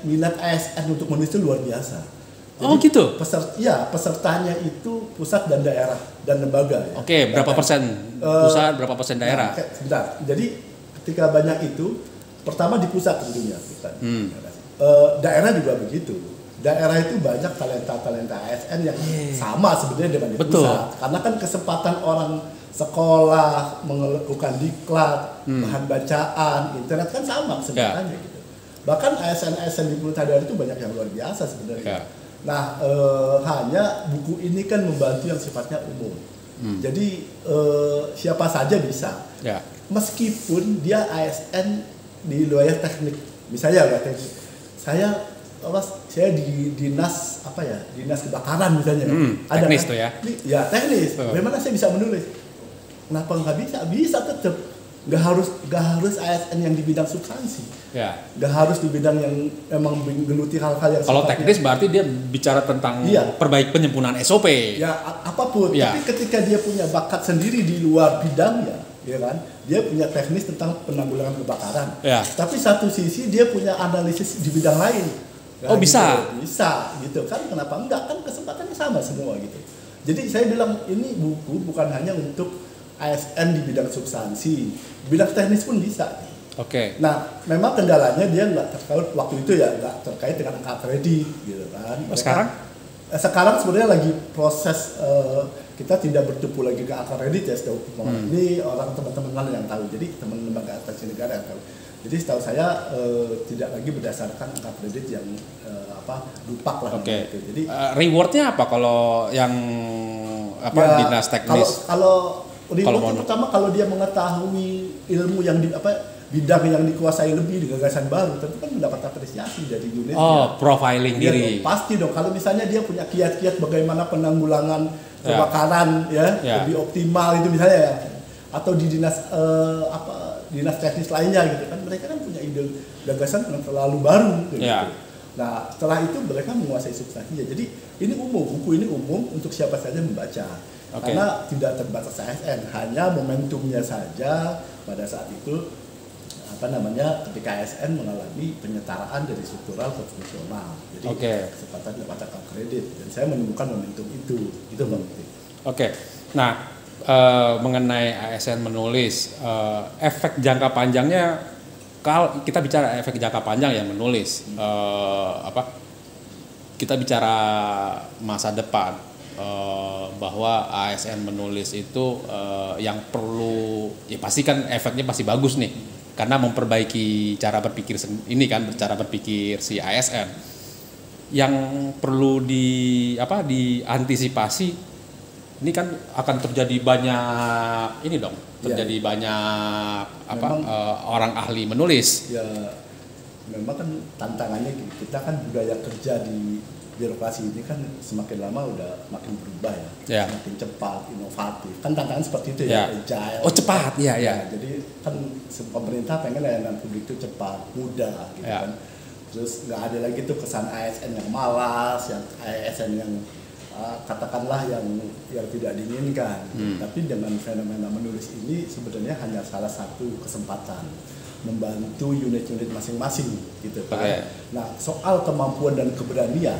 minat ASN untuk menulis itu luar biasa. Jadi, gitu? Pesertanya itu pusat dan daerah dan lembaga. Oke, berapa persen pusat, berapa persen daerah? Sebentar. Jadi ketika banyak itu, pertama di pusat tentunya. Daerah juga begitu. Daerah itu banyak talenta ASN yang sama sebenarnya dengan di pusat. Karena kan kesempatan orang sekolah, melakukan diklat, bahan bacaan, internet kan sama sebenarnya gitu. Bahkan ASN di pusat daerah itu banyak yang luar biasa sebenarnya. Nah, hanya buku ini kan membantu yang sifatnya umum. Jadi siapa saja bisa. Meskipun dia ASN di wilayah teknik. Misalnya saya di dinas dinas kebakaran misalnya. Ada teknis tuh ya? Ya teknis. Bagaimana saya bisa menulis? Kenapa nggak bisa? Bisa tetap. Gak harus ASN yang di bidang substansi. Gak harus di bidang yang emang menggeluti hal-hal yang kalau teknis berarti dia bicara tentang penyempurnaan SOP. Ya apapun. Tapi ketika dia punya bakat sendiri di luar bidangnya, ya kan? Dia punya teknis tentang penanggulangan kebakaran. Tapi satu sisi dia punya analisis di bidang lain. Bisa gitu kan? Kenapa enggak? Kan kesempatannya sama semua gitu. Jadi saya bilang ini buku bukan hanya untuk ASN di bidang substansi, bidang teknis pun bisa. Nah, memang kendalanya dia nggak terkait waktu itu nggak terkait dengan angka kredit, gitu kan. Sekarang sebenarnya lagi proses kita tidak bertumpu lagi ke angka kredit ya setahu ini orang teman-teman yang tahu. Jadi teman lembaga administrasi negara yang tahu. Jadi setahu saya tidak lagi berdasarkan angka kredit yang dupak lah. Gitu. Jadi rewardnya apa kalau yang dinas teknis? Kalau reward pertama kalau dia mengetahui ilmu yang bidang yang dikuasai lebih di gagasan baru, tentu kan mendapat apresiasi dari unitnya. Profiling diri. Pasti dong. Kalau misalnya dia punya kiat-kiat bagaimana penanggulangan kebakaran lebih optimal itu misalnya ya, atau di dinas dinas teknis lainnya gitu kan, mereka kan punya ide gagasan yang terlalu baru gitu. Nah setelah itu mereka menguasai substansinya. Jadi ini umum, buku ini umum untuk siapa saja membaca. Karena tidak terbatas ASN, hanya momentumnya saja pada saat itu ketika ASN mengalami penyetaraan dari struktural ke fungsional. Jadi kesempatan mendapatkan kredit, dan saya menemukan momentum itu Bang. Nah mengenai ASN menulis, efek jangka panjangnya, kalau kita bicara efek jangka panjang ya menulis, kita bicara masa depan, bahwa ASN menulis itu yang perlu, ya pasti kan efeknya pasti bagus nih, karena memperbaiki cara berpikir cara berpikir si ASN. Yang perlu diantisipasi, ini kan akan terjadi banyak banyak orang ahli menulis. Ya, memang kan tantangannya kita kan budaya kerja di birokrasi ini kan semakin lama udah makin berubah ya, semakin cepat, inovatif. Kan tantangan seperti itu agile. Cepat, Jadi kan pemerintah pengen layanan publik itu cepat, mudah gitu kan. Terus nggak ada lagi tuh kesan ASN yang malas, yang ASN yang katakanlah yang tidak diinginkan. Tapi dengan fenomena menulis ini sebenarnya hanya salah satu kesempatan membantu unit-unit masing-masing gitu kan. Nah, soal kemampuan dan keberanian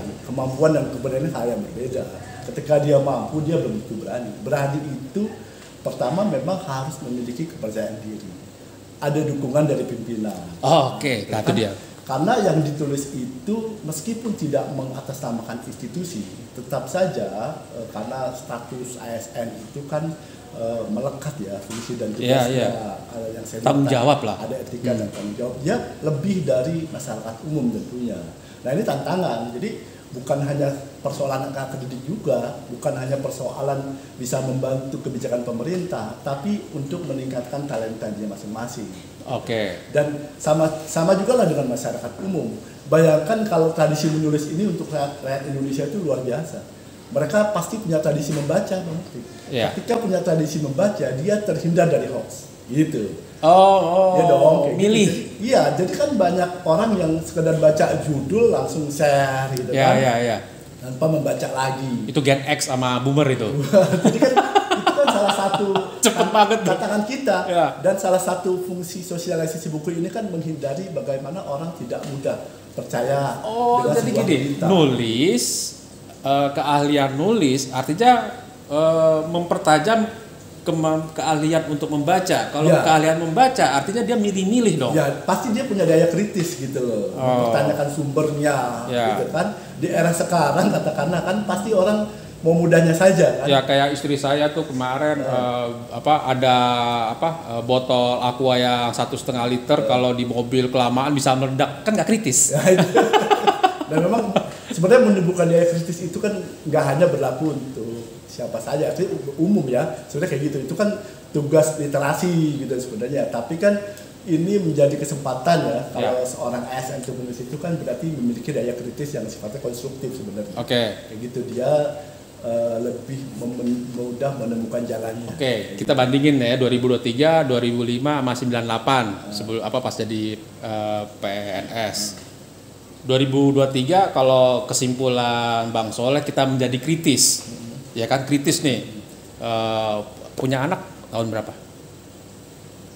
hal yang berbeda. Ketika dia mampu, dia belum tentu berani. Berani itu pertama memang harus memiliki kepercayaan diri. Ada dukungan dari pimpinan. Itu dia. Karena yang ditulis itu meskipun tidak mengatasnamakan institusi, tetap saja karena status ASN itu kan melekat ya, fungsi dan tugasnya yang saya tanggung jawab lah, ada etika dan tanggung jawab, dia lebih dari masyarakat umum tentunya. Nah ini tantangan, jadi bukan hanya persoalan angka akredit juga, bukan hanya persoalan bisa membantu kebijakan pemerintah, tapi untuk meningkatkan talenta dia masing-masing. Dan sama juga lah dengan masyarakat umum. Bayangkan kalau tradisi menulis ini untuk rakyat Indonesia itu luar biasa. Mereka pasti punya tradisi membaca, Bang. Ketika punya tradisi membaca, dia terhindar dari hoax, gitu. Milih. Gitu. Iya, jadi kan banyak orang yang sekedar baca judul langsung share, gitu kan. Tanpa membaca lagi. Itu Gen X sama Boomer itu. Jadi kan itu kan salah satu tantangan kita. Dan salah satu fungsi sosialisasi buku ini kan menghindari bagaimana orang tidak mudah percaya dengan jadi sebuah gini, nulis. Keahlian nulis artinya mempertajam keahlian untuk membaca. Kalau keahlian membaca artinya dia milih-milih dong. Ya, pasti dia punya daya kritis gitu loh. Mempertanyakan sumbernya gitu kan. Di era sekarang katakanlah kan pasti orang mau mudahnya saja kan. Ya kayak istri saya tuh kemarin botol aqua yang 1,5 liter kalau di mobil kelamaan bisa meledak, kan nggak kritis. Dan memang sebenarnya menumbuhkan daya kritis itu kan nggak hanya berlaku untuk siapa saja, artinya umum ya, sebenarnya kayak gitu. Itu kan tugas literasi gitu sebenarnya. Tapi kan ini menjadi kesempatan ya, kalau seorang ASN menulis itu kan berarti memiliki daya kritis yang sifatnya konstruktif sebenarnya. Kayak gitu, dia lebih mudah menemukan jalannya. Kita bandingin ya 2023, 2005 sama 98 sebelum pas jadi PNS. 2023 kalau kesimpulan Bang Soleh kita menjadi kritis, ya kan, kritis nih. Punya anak tahun berapa?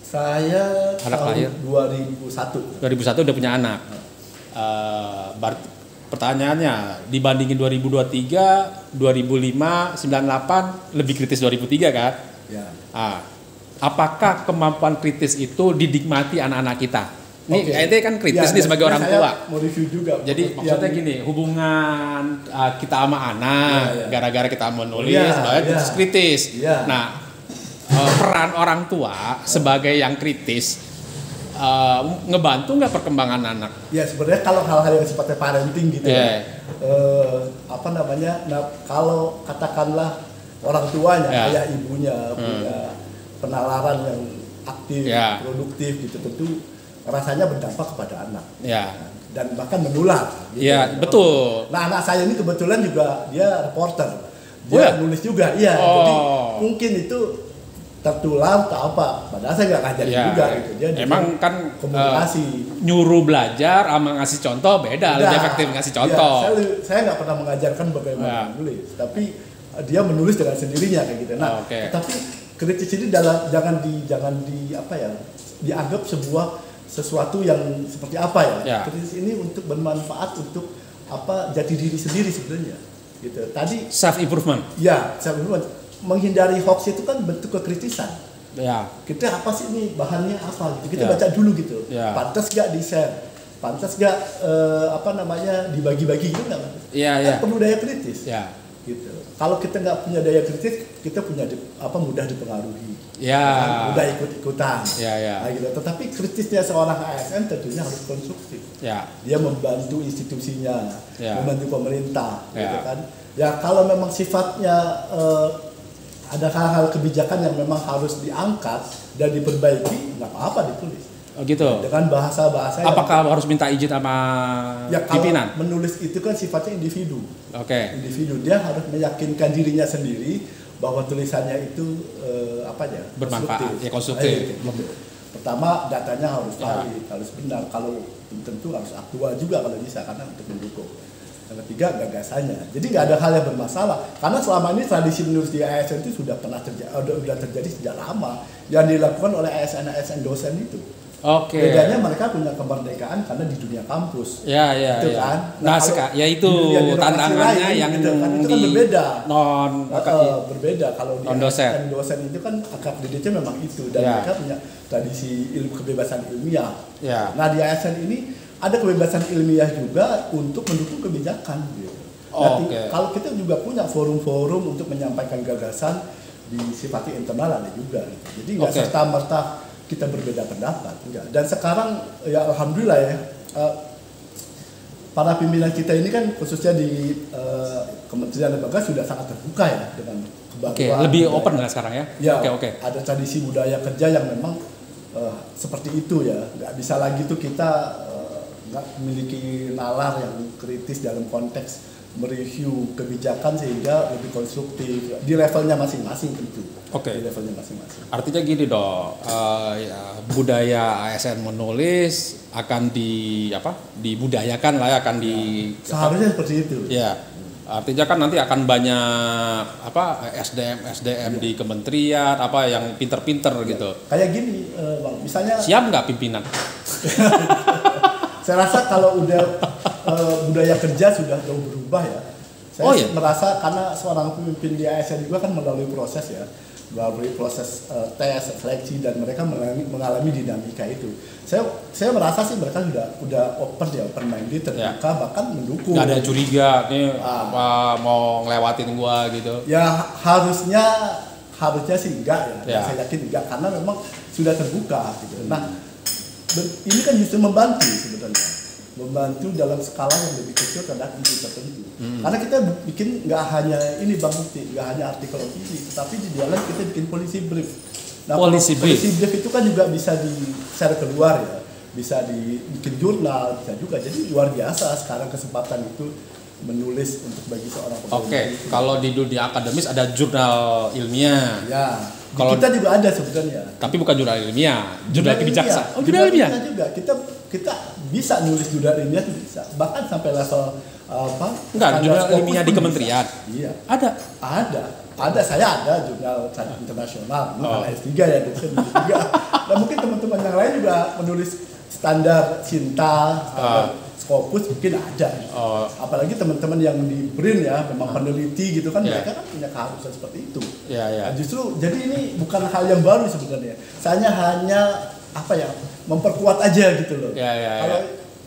Saya anak tahun lahir 2001. 2001 udah punya anak. Pertanyaannya dibandingin 2023, 2005, 98 lebih kritis 2003 kan? Apakah kemampuan kritis itu dinikmati anak-anak kita? Ini itu kan kritis nih sebagai orang tua. Mau review juga. Jadi maksudnya gini, hubungan kita sama anak, gara-gara kita menulis, kritis. Nah, peran orang tua sebagai yang kritis ngebantu nggak perkembangan anak? Ya sebenarnya kalau hal-hal yang sifatnya parenting gitu nah, kalau katakanlah orang tuanya, ayah ibunya punya penalaran yang aktif, produktif gitu, tentu rasanya berdampak kepada anak. Dan bahkan menular. Gitu. Betul. Nah, anak saya ini kebetulan juga dia reporter. Dia nulis juga, Jadi mungkin itu tertular atau apa. Padahal saya nggak ngajarin juga gitu. Dia emang kan komunikasi. Nyuruh belajar sama ngasih contoh beda. Lebih efektif ngasih contoh. Saya nggak pernah mengajarkan bagaimana menulis, tapi dia menulis dengan sendirinya kayak gitu. Nah, tapi kritis ini jangan di apa ya? Dianggap sesuatu yang seperti apa ya? Kritis ini untuk bermanfaat untuk apa? Jati diri sendiri sebenarnya. Gitu. Tadi self improvement. Self improvement. Menghindari hoax itu kan bentuk kekritisan. Kita apa sih ini bahannya apa gitu. Kita baca dulu gitu. Pantas gak di-share? Pantas gak dibagi-bagi gitu enggak? Kan perlu daya kritis. Gitu. Kalau kita nggak punya daya kritis, kita punya mudah dipengaruhi. Mudah ikut-ikutan. Nah, gitu. Tetapi kritisnya seorang ASN tentunya harus konstruktif. Dia membantu institusinya, membantu pemerintah, gitu kan. Ya kalau memang sifatnya ada hal-hal kebijakan yang memang harus diangkat dan diperbaiki, nggak apa-apa ditulis. Gitu. Dengan bahasa-bahasa. Apakah harus minta izin sama pimpinan? Kalau menulis itu kan sifatnya individu. Individu. Dia harus meyakinkan dirinya sendiri bahwa tulisannya itu bermanfaat, konstruktif. Pertama datanya harus valid, harus benar. Kalau tentu harus aktual juga kalau bisa karena untuk mendukung. Yang ketiga gagasannya. Jadi nggak ada hal yang bermasalah karena selama ini tradisi menulis di ASN itu sudah terjadi sejak lama yang dilakukan oleh ASN dosen itu. Bedanya mereka punya kemerdekaan karena di dunia kampus. Kan? Nah, itu tantangannya yang gitu, kan, itu kan berbeda. Berbeda kalau di dosen itu kan akademiknya memang itu dan mereka punya tradisi kebebasan ilmiah. Nah, di ASN ini ada kebebasan ilmiah juga untuk mendukung kebijakan. Gitu. Kalau kita juga punya forum-forum untuk menyampaikan gagasan sifatnya internal ada juga. Gitu. Jadi nggak serta-merta kita berbeda pendapat, enggak. Dan sekarang ya alhamdulillah ya para pimpinan kita ini kan khususnya di Kementerian Lembaga sudah sangat terbuka ya dengan kebaruan. Lebih open lah sekarang ya. Ada tradisi budaya kerja yang memang seperti itu ya. Nggak bisa lagi tuh kita nggak memiliki nalar yang kritis dalam konteks mereview kebijakan sehingga lebih konstruktif di levelnya masing-masing tentu. Di levelnya masing-masing. Artinya gini dong, budaya ASN menulis akan dibudayakan lah, seharusnya seperti itu. Artinya kan nanti akan banyak SDM di kementerian yang pinter-pinter gitu. Kayak gini, Bang. Misalnya siap nggak pimpinan? Saya rasa kalau udah budaya kerja sudah jauh berubah ya. Saya merasa karena seorang pemimpin di ASN juga kan melalui proses tes, seleksi dan mereka mengalami dinamika itu. Saya merasa sih mereka udah open minded, terbuka bahkan mendukung. Gak ada curiga nih mau ngelewatin gua gitu. Ya harusnya sih enggak ya. Saya yakin enggak karena memang sudah terbuka gitu. Nah, ini kan justru membantu sebetulnya, membantu dalam skala yang lebih kecil terhadap isu tertentu. Karena kita bikin nggak hanya ini Bang Mukti, nggak hanya artikel opini, tetapi di dalam kita bikin policy brief. Nah, policy brief itu kan juga bisa di-share keluar ya, bisa dibikin jurnal, bisa juga. Jadi luar biasa sekarang kesempatan itu menulis untuk bagi seorang pemimpin. Kalau di dunia akademis ada jurnal ilmiah. Kalau kita juga ada sebetulnya. Tapi bukan jurnal ilmiah, jurnal kebijaksanaan. Jurnal ilmiah juga. Kita bisa nulis jurnal ilmiah itu bisa. Bahkan sampai level jurnal ilmiah di kementerian. Iya. Ada. Saya ada jurnal internasional. Karena S3 ya gitu juga. Dan mungkin teman-teman yang lain juga menulis standar Sinta, Scopus mungkin ada. Apalagi teman-teman yang di BRIN ya, memang peneliti gitu kan, mereka kan punya keharusan seperti itu. Nah, justru jadi ini bukan hal yang baru sebenarnya. Saya hanya memperkuat aja gitu loh.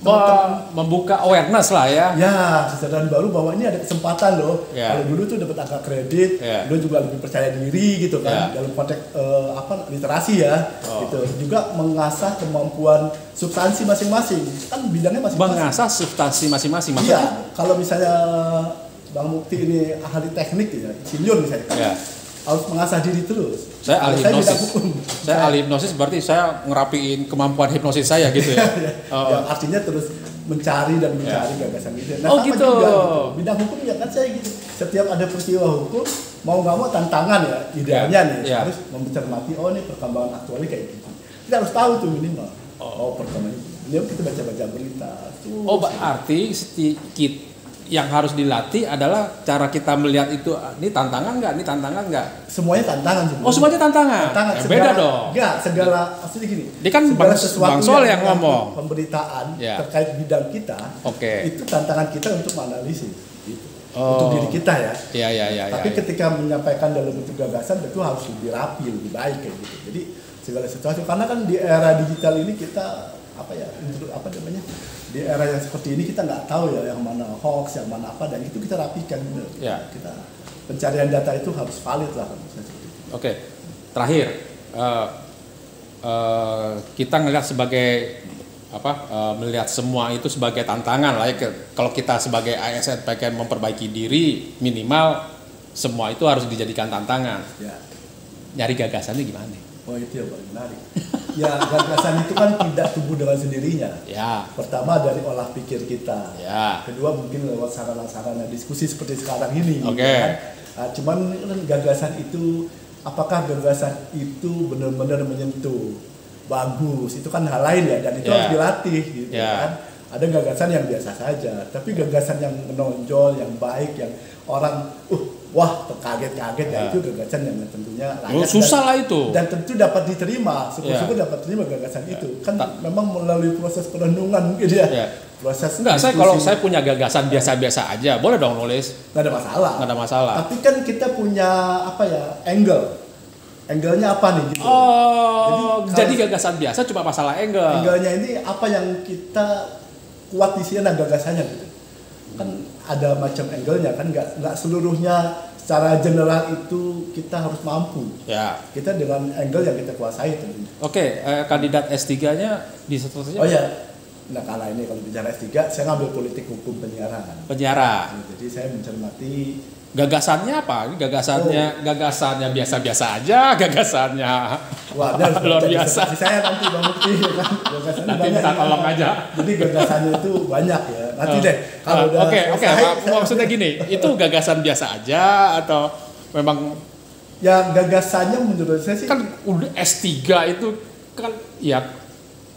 Kalau membuka awareness lah ya. Kesadaran baru bahwa ini ada kesempatan loh. Kalau dulu tuh dapat angka kredit, dulu juga lebih percaya diri gitu kan dalam konteks literasi ya. Gitu. Juga mengasah kemampuan substansi masing-masing. Kan bidangnya masing-masing. Mengasah substansi masing-masing maksudnya. Kalau misalnya Bang Mukti ini ahli teknik ya, insinyur misalnya. harus mengasah diri terus. Saya ahli hipnosis. Saya ahli hipnosis berarti saya ngerapiin kemampuan hipnosis saya gitu ya. Yang artinya terus mencari dan mencari gagasan gitu. Nah, gitu. Juga, gitu. Bidang hukum ya kan saya gitu. Setiap ada peristiwa hukum, mau nggak mau tantangan ya, idealnya nih harus mencermati ini perkembangan aktualnya kayak gitu. Kita harus tahu tuh minimal. Perkembangan. Dia kita baca-baca berita. Berarti sedikit yang harus dilatih adalah cara kita melihat itu, ini tantangan nggak? Semuanya tantangan sebenarnya. Semuanya tantangan. Beda dong. Enggak, segala maksudnya gini. Ini kan Bang Sol yang ngomong. Pemberitaan terkait bidang kita. Itu tantangan kita untuk menganalisis gitu. Untuk diri kita ya. Iya. Tapi ketika menyampaikan dalam bentuk gagasan itu harus lebih rapi, lebih baik kayak gitu. Jadi segala sesuatu karena kan di era digital ini kita di era yang seperti ini kita nggak tahu ya yang mana hoax, yang mana apa, dan itu kita rapikan benar. Kita pencarian data itu harus valid lah. Terakhir kita ngelihat sebagai melihat semua itu sebagai tantangan lah ya. Kalau kita sebagai ASN pengen memperbaiki diri, minimal semua itu harus dijadikan tantangan. Nyari gagasannya gimana? Itu yang paling menarik. Ya, gagasan itu kan tidak tumbuh dengan sendirinya. Pertama dari olah pikir kita. Kedua mungkin lewat sarana-sarana diskusi seperti sekarang ini. Cuman gagasan itu, apakah gagasan itu benar-benar menyentuh, bagus, itu kan hal lain ya, dan itu harus dilatih gitu kan. Ada gagasan yang biasa saja, tapi gagasan yang menonjol, yang baik, yang orang wah terkaget-kaget ya itu gagasan yang tentunya layak susah lah itu, dan tentu dapat diterima, syukur-syukur dapat terima gagasan itu kan memang melalui proses perenungan mungkin proses. Kalau saya punya gagasan biasa-biasa aja boleh dong nulis, nggak ada masalah. Tapi kan kita punya angle-nya apa nih gitu. Jadi gagasan biasa cuma masalah angle-nya ini apa yang kita kuat di sini gagasannya gitu. Kan ada macam angle-nya kan, nggak seluruhnya secara general itu kita harus mampu. Kita dengan angle yang kita kuasai tentunya. Kandidat S3-nya di satu saja. Nah kalau bicara S3 saya ngambil politik hukum penyiaran. Jadi saya mencermati gagasannya apa? Gagasannya biasa-biasa aja, gagasannya luar biasa. Saya nanti Bang Mukti kan, gagasannya nanti banyak. Minta tolong aja. Jadi gagasannya itu banyak ya. Nanti deh. Maksudnya gini, itu gagasan biasa aja atau memang? Ya gagasannya menurut saya sih. Kan udah S3 itu kan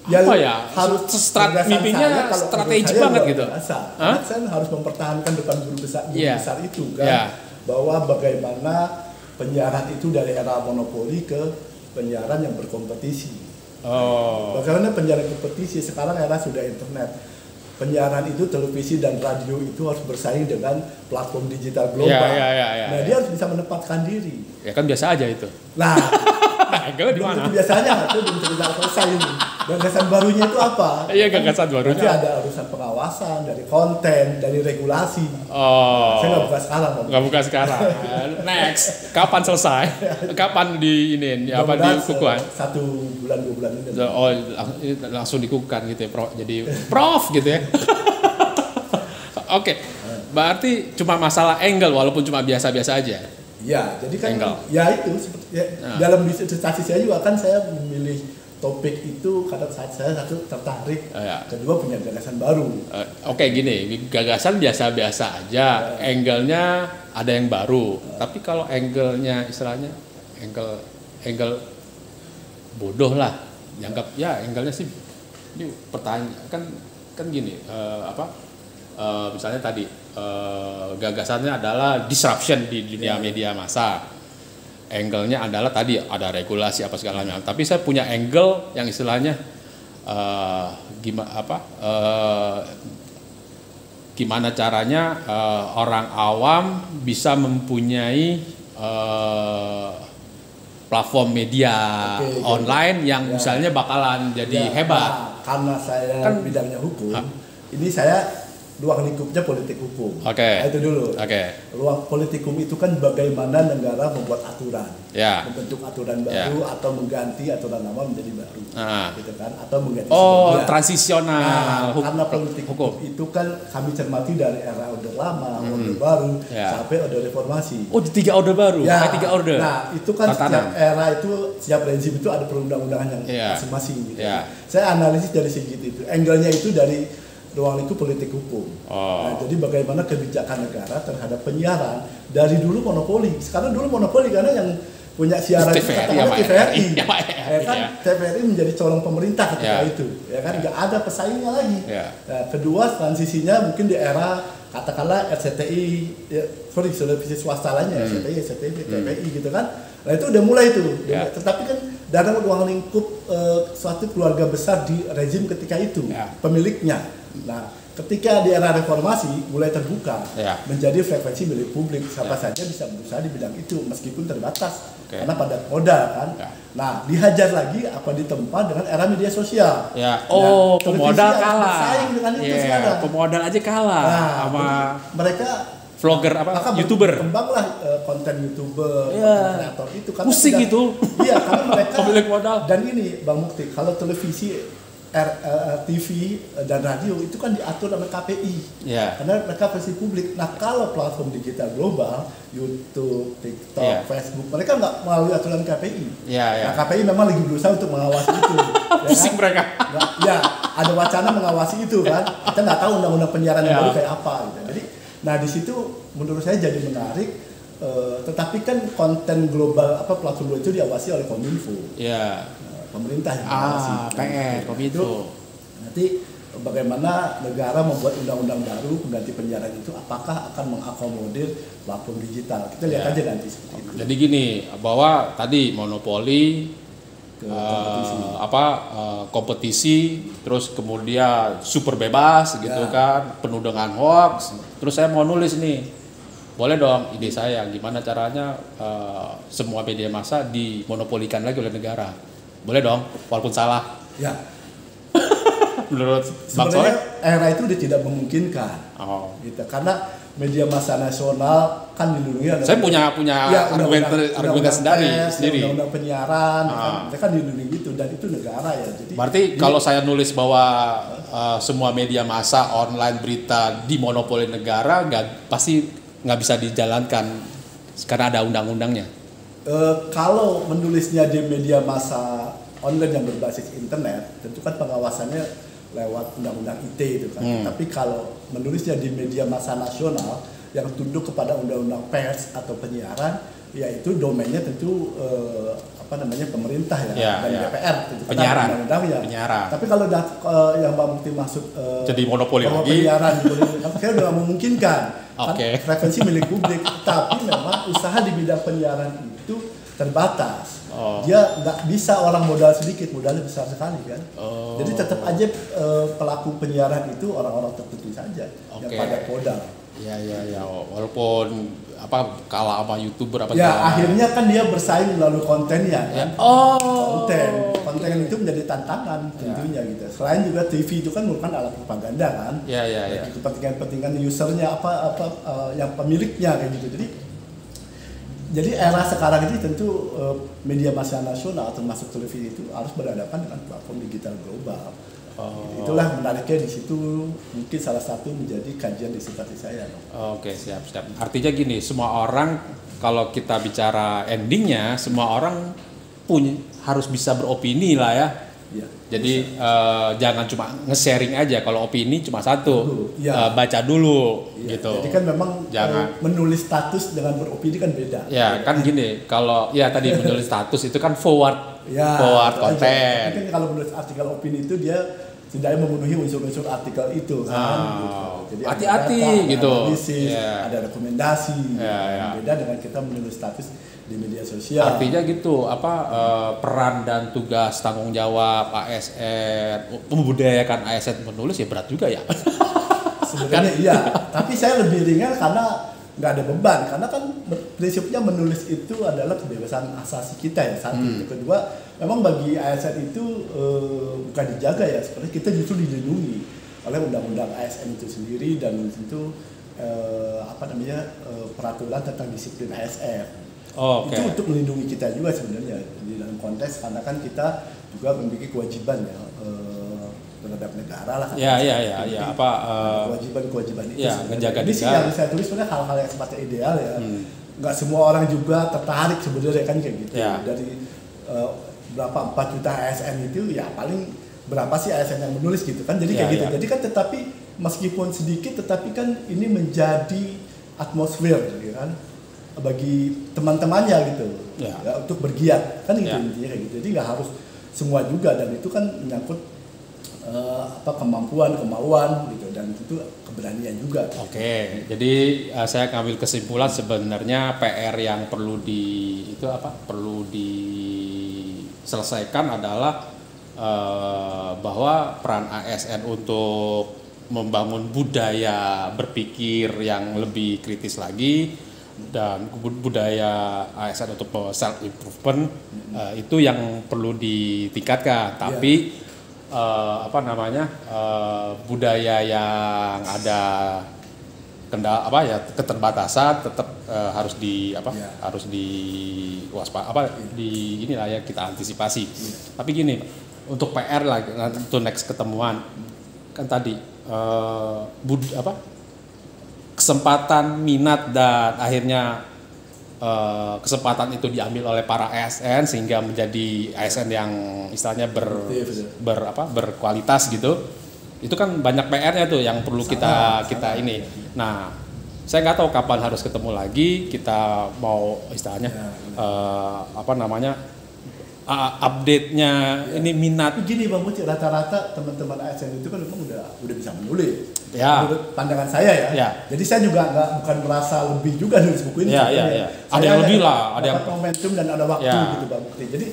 harus mimpinya strategi banget gitu. Karena saya harus mempertahankan depan guru besar itu kan, bahwa bagaimana penyiaran itu dari era monopoli ke penyiaran yang berkompetisi. Bagaimana penyiaran kompetisi sekarang era sudah internet. Penyiaran itu televisi dan radio itu harus bersaing dengan platform digital global. Nah dia harus bisa menempatkan diri. Ya kan biasa aja itu. Di mana? Biasanya itu belum selesai ini. Gagasan barunya itu apa? Gagasan barunya. Nanti ada urusan pengawasan dari konten, dari regulasi. Saya nggak buka sekarang. Next, kapan selesai? Kapan dikukuhan? 1 bulan 2 bulan ini. Langsung dikukuhkan gitu ya, jadi prof gitu ya. Berarti cuma masalah angle walaupun cuma biasa-biasa aja. Jadi kan angle. Itu seperti dalam disertasi saya juga kan saya memilih topik itu karena saya satu tertarik, kedua punya gagasan baru. Gini, gagasan biasa-biasa aja, angle-nya ada yang baru. Tapi kalau angle-nya istilahnya angle bodoh lah, dianggap angle-nya sih. Ini pertanyaan kan gini, misalnya tadi gagasannya adalah disruption di dunia media massa. Angle-nya adalah tadi ada regulasi apa segala macam. Tapi saya punya angle yang istilahnya gimana caranya orang awam bisa mempunyai platform media online yang misalnya bakalan jadi hebat. Karena saya bidangnya hukum, ini saya ruang lingkupnya politik hukum. Nah, itu dulu. Ruang politik hukum itu kan bagaimana negara membuat aturan, membentuk aturan baru atau mengganti aturan lama menjadi baru, gitu kan? Atau mengganti sebagian. Transisional. Karena politik hukum itu kan kami cermati dari era Orde Lama, Orde Baru, sampai Orde Reformasi. Oh, 3 orde baru? 3 orde. Nah, itu kan setiap era itu, setiap rezim itu ada perundang-undangan yang masing-masing. Gitu. Saya analisis dari segi itu. Angle-nya itu dari ruang lingkup politik hukum. Nah, jadi bagaimana kebijakan negara terhadap penyiaran dari dulu monopoli. Sekarang dulu monopoli karena yang punya siaran itu katakanlah TVRI. TVRI menjadi colong pemerintah ketika itu. Ya kan nggak ada pesaingnya lagi. Nah, kedua transisinya mungkin di era katakanlah RCTI, televisi swasta lainnya, RCTI, SCTV, TVRI gitu kan. Nah, itu udah mulai tuh. Tetapi kan dalam ruang lingkup suatu keluarga besar di rezim ketika itu pemiliknya. Nah, ketika di era reformasi mulai terbuka menjadi frekuensi milik publik, siapa saja bisa berusaha di bidang itu meskipun terbatas karena pada modal kan. Nah, dihajar lagi apa ditempa dengan era media sosial. Pemodal kalah. Bersaing dengan itu sekarang. Pemodal aja kalah sama mereka vlogger YouTuber. Kembanglah konten YouTuber, konten kreator itu karena pusing itu. Iya, karena mereka pemilik modal. Dan ini Bang Mukti, kalau televisi TV dan radio itu kan diatur oleh KPI, karena mereka versi publik. Nah, kalau platform digital global, YouTube, TikTok, Facebook, mereka nggak melalui aturan KPI. Nah, KPI memang lagi berusaha untuk mengawasi itu. Pusing mereka. Ada wacana mengawasi itu kan. Kita nggak tahu undang-undang penyiaran yang baru kayak apa. Gitu. Jadi, nah di situ menurut saya jadi menarik. Tetapi kan konten global platform itu diawasi oleh Kominfo. Pemerintah yang Kominfo. Nanti bagaimana negara membuat undang-undang baru pengganti penyiaran itu, apakah akan mengakomodir platform digital? Kita lihat aja nanti seperti itu. Jadi gini, bahwa tadi monopoli, kompetisi, terus kemudian super bebas gitu kan, penuh dengan hoax. Terus saya mau nulis nih, boleh dong ide saya gimana caranya semua media massa dimonopolikan lagi oleh negara. Boleh dong, walaupun salah. Menurut Bang Soleh, era itu udah tidak memungkinkan. Gitu. Karena media massa nasional kan dilindungi. Saya punya argumentasi sendiri. Undang-undang penyiaran, kan dilindungi gitu, dan itu negara ya. Jadi, berarti kalau saya nulis bahwa semua media massa online berita dimonopoli negara, pasti nggak bisa dijalankan karena ada undang-undangnya. Kalau menulisnya di media massa online yang berbasis internet, tentu kan pengawasannya lewat undang-undang ITE itu kan. Tapi kalau menulisnya di media massa nasional yang tunduk kepada undang-undang pers atau penyiaran, yaitu domainnya tentu pemerintah dan DPR tentu penyiaran. Penyiaran. Tapi kalau yang Mbak Mukti maksud jadi monopoli lagi, penyiaran saya udah memungkinkan. Frekuensi milik publik, tapi memang usaha di bidang penyiaran itu terbatas. Dia nggak bisa orang modal sedikit, modalnya besar sekali kan. Jadi tetap aja pelaku penyiaran itu orang-orang tertentu saja yang pada modal. Walaupun kalah sama YouTuber akhirnya kan dia bersaing melalui kontennya kan. Konten itu menjadi tantangan tentunya gitu. Selain juga TV itu kan merupakan alat propaganda kan. Kepentingan usernya yang pemiliknya kayak gitu. Jadi era sekarang ini tentu media massa nasional termasuk televisi itu harus berhadapan dengan platform digital global. Itulah menariknya di situ, mungkin salah satu menjadi kajian disertasi saya. Siap. Artinya gini, semua orang kalau kita bicara endingnya, semua orang harus bisa beropini lah ya. Jadi jangan cuma nge-sharing aja. Kalau opini cuma satu, baca dulu gitu. Jadi kan memang menulis status dengan beropini kan beda. Kan gini, kalau tadi menulis status itu kan forward konten. Tapi kan kalau menulis artikel opini itu dia tidak memenuhi unsur-unsur artikel itu kan. Jadi hati-hati gitu. Ada rekomendasi. Beda dengan kita menulis status di media sosial. Artinya gitu, peran dan tugas tanggung jawab ASN, membudayakan ASN menulis berat juga ya. Sebenarnya tapi saya lebih ringan karena nggak ada beban, karena kan prinsipnya menulis itu adalah kebebasan asasi kita ya satu. Kedua, memang bagi ASN itu bukan dijaga ya, sebenarnya kita justru dilindungi oleh undang-undang ASN itu sendiri dan tentu peraturan tentang disiplin ASF. Itu untuk melindungi kita juga sebenarnya di dalam konteks karena kan kita juga memiliki kewajiban ya terhadap negara lah. Kewajiban itu. Ya, menjaga ini sih yang saya tulis sebenarnya hal-hal yang sifatnya ideal ya. Nggak semua orang juga tertarik sebenarnya kan kayak gitu. Ya. Dari berapa 4 juta ASN itu ya paling berapa sih ASN yang menulis gitu kan. Jadi kayak gitu. Jadi kan tetapi meskipun sedikit tetapi kan ini menjadi atmosfer gitu kan bagi teman-temannya gitu ya, untuk bergiat kan gitu intinya kayak gitu. Jadi nggak harus semua juga dan itu kan menyangkut kemampuan gitu dan itu keberanian juga. Jadi saya ngambil kesimpulan sebenarnya PR yang perlu diselesaikan adalah bahwa peran ASN untuk membangun budaya berpikir yang lebih kritis lagi dan budaya ASN untuk self improvement itu yang perlu ditingkatkan. Tapi budaya yang ada keterbatasan tetap harus kita antisipasi. Tapi gini, untuk PR lagi untuk next ketemuan kan tadi kesempatan, minat dan akhirnya kesempatan itu diambil oleh para ASN sehingga menjadi ASN yang istilahnya berkualitas gitu. Itu kan banyak PR-nya tuh yang perlu kita ini. Nah, saya nggak tahu kapan harus ketemu lagi. Kita mau istilahnya update-nya ini minat. Gini Bang Muci, rata-rata teman-teman ASN itu kan memang udah bisa menulis. Menurut pandangan saya ya. Jadi saya juga bukan merasa lebih juga nulis buku ini. Ada yang lebih lah, ada yang momentum dan ada waktu gitu Bang Muci. Jadi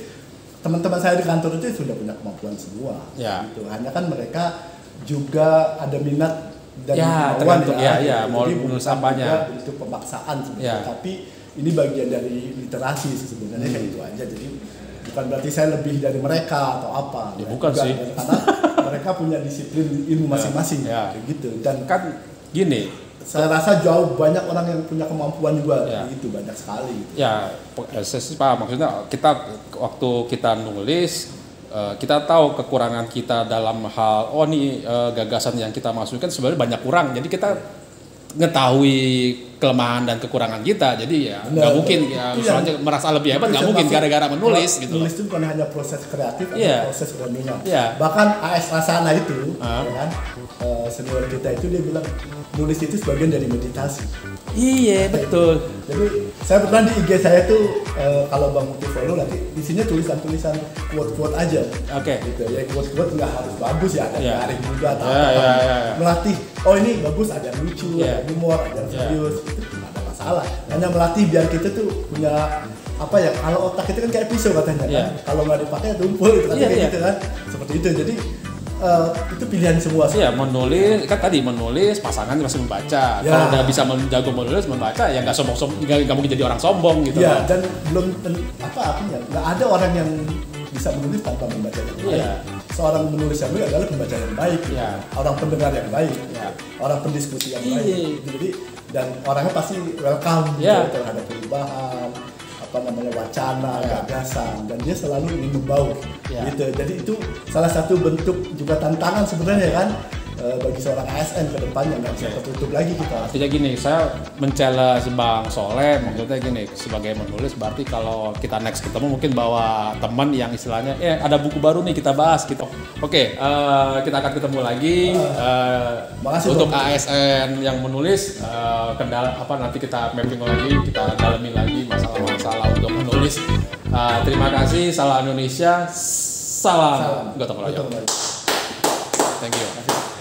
teman-teman saya di kantor itu sudah punya kemampuan semua. Gitu. Hanya kan mereka juga ada minat dan kemauan mau menulis apanya. Itu pemaksaan sebenarnya. Tapi ini bagian dari literasi sebenarnya kayak gitu aja. Jadi bukan berarti saya lebih dari mereka atau apa. Bukan sih. Karena mereka punya disiplin ilmu masing-masing gitu. Dan kan gini, saya rasa jauh banyak orang yang punya kemampuan juga itu banyak sekali. Gitu. Saya sih paham maksudnya waktu kita nulis kita tahu kekurangan kita dalam hal gagasan yang kita masukkan sebenarnya banyak kurang. Jadi kita mengetahui kelemahan dan kekurangan kita, jadi nggak mungkin misalnya merasa lebih hebat, nggak mungkin gara-gara menulis gitu. Menulis itu bukan hanya proses kreatif, ada proses renungan. Bahkan AS Rasana itu, senior kita itu dia bilang nulis itu sebagian dari meditasi. Iya betul. Jadi saya pernah di IG saya tuh kalau Bang Muti follow nanti di sini tulisan quote aja. Gitu ya, quote nggak harus bagus ya, ada garing juga atau melatih. Oh ini bagus, ada yang lucu, ada humor, ada yang serius, itu tidak ada masalah. Hanya melatih biar kita tuh punya kalau otak itu kan kayak pisau katanya kan, kalau nggak dipakai tumpul gitu kan, gitu kan, seperti itu. Jadi itu pilihan semua. Menulis kan tadi menulis, pasangan masih membaca. Kalau udah bisa jago menulis, membaca ya nggak sombong, nggak mungkin jadi orang sombong gitu. Dan belum artinya nggak ada orang yang bisa menulis tanpa membaca yang baik. Seorang menulis yang baik adalah pembaca yang baik, orang pendengar yang baik, orang pendiskusi yang baik. Jadi dan orangnya pasti welcome terhadap perubahan, wacana, gagasan, dan dia selalu ingin membaur. Gitu. Jadi itu salah satu bentuk juga tantangan sebenarnya kan bagi seorang ASN ke depannya, nggak bisa tertutup lagi kita. Artinya gini, saya men-challenge Bang Soleh, maksudnya gini, sebagai menulis berarti kalau kita next ketemu mungkin bawa teman yang istilahnya, ada buku baru nih kita bahas gitu. Kita akan ketemu lagi. Untuk ASN yang menulis, kendala nanti kita mapping lagi, kita dalamin lagi masalah-masalah untuk menulis. Terima kasih, salam Indonesia, salam Gotong Royong. Thank you.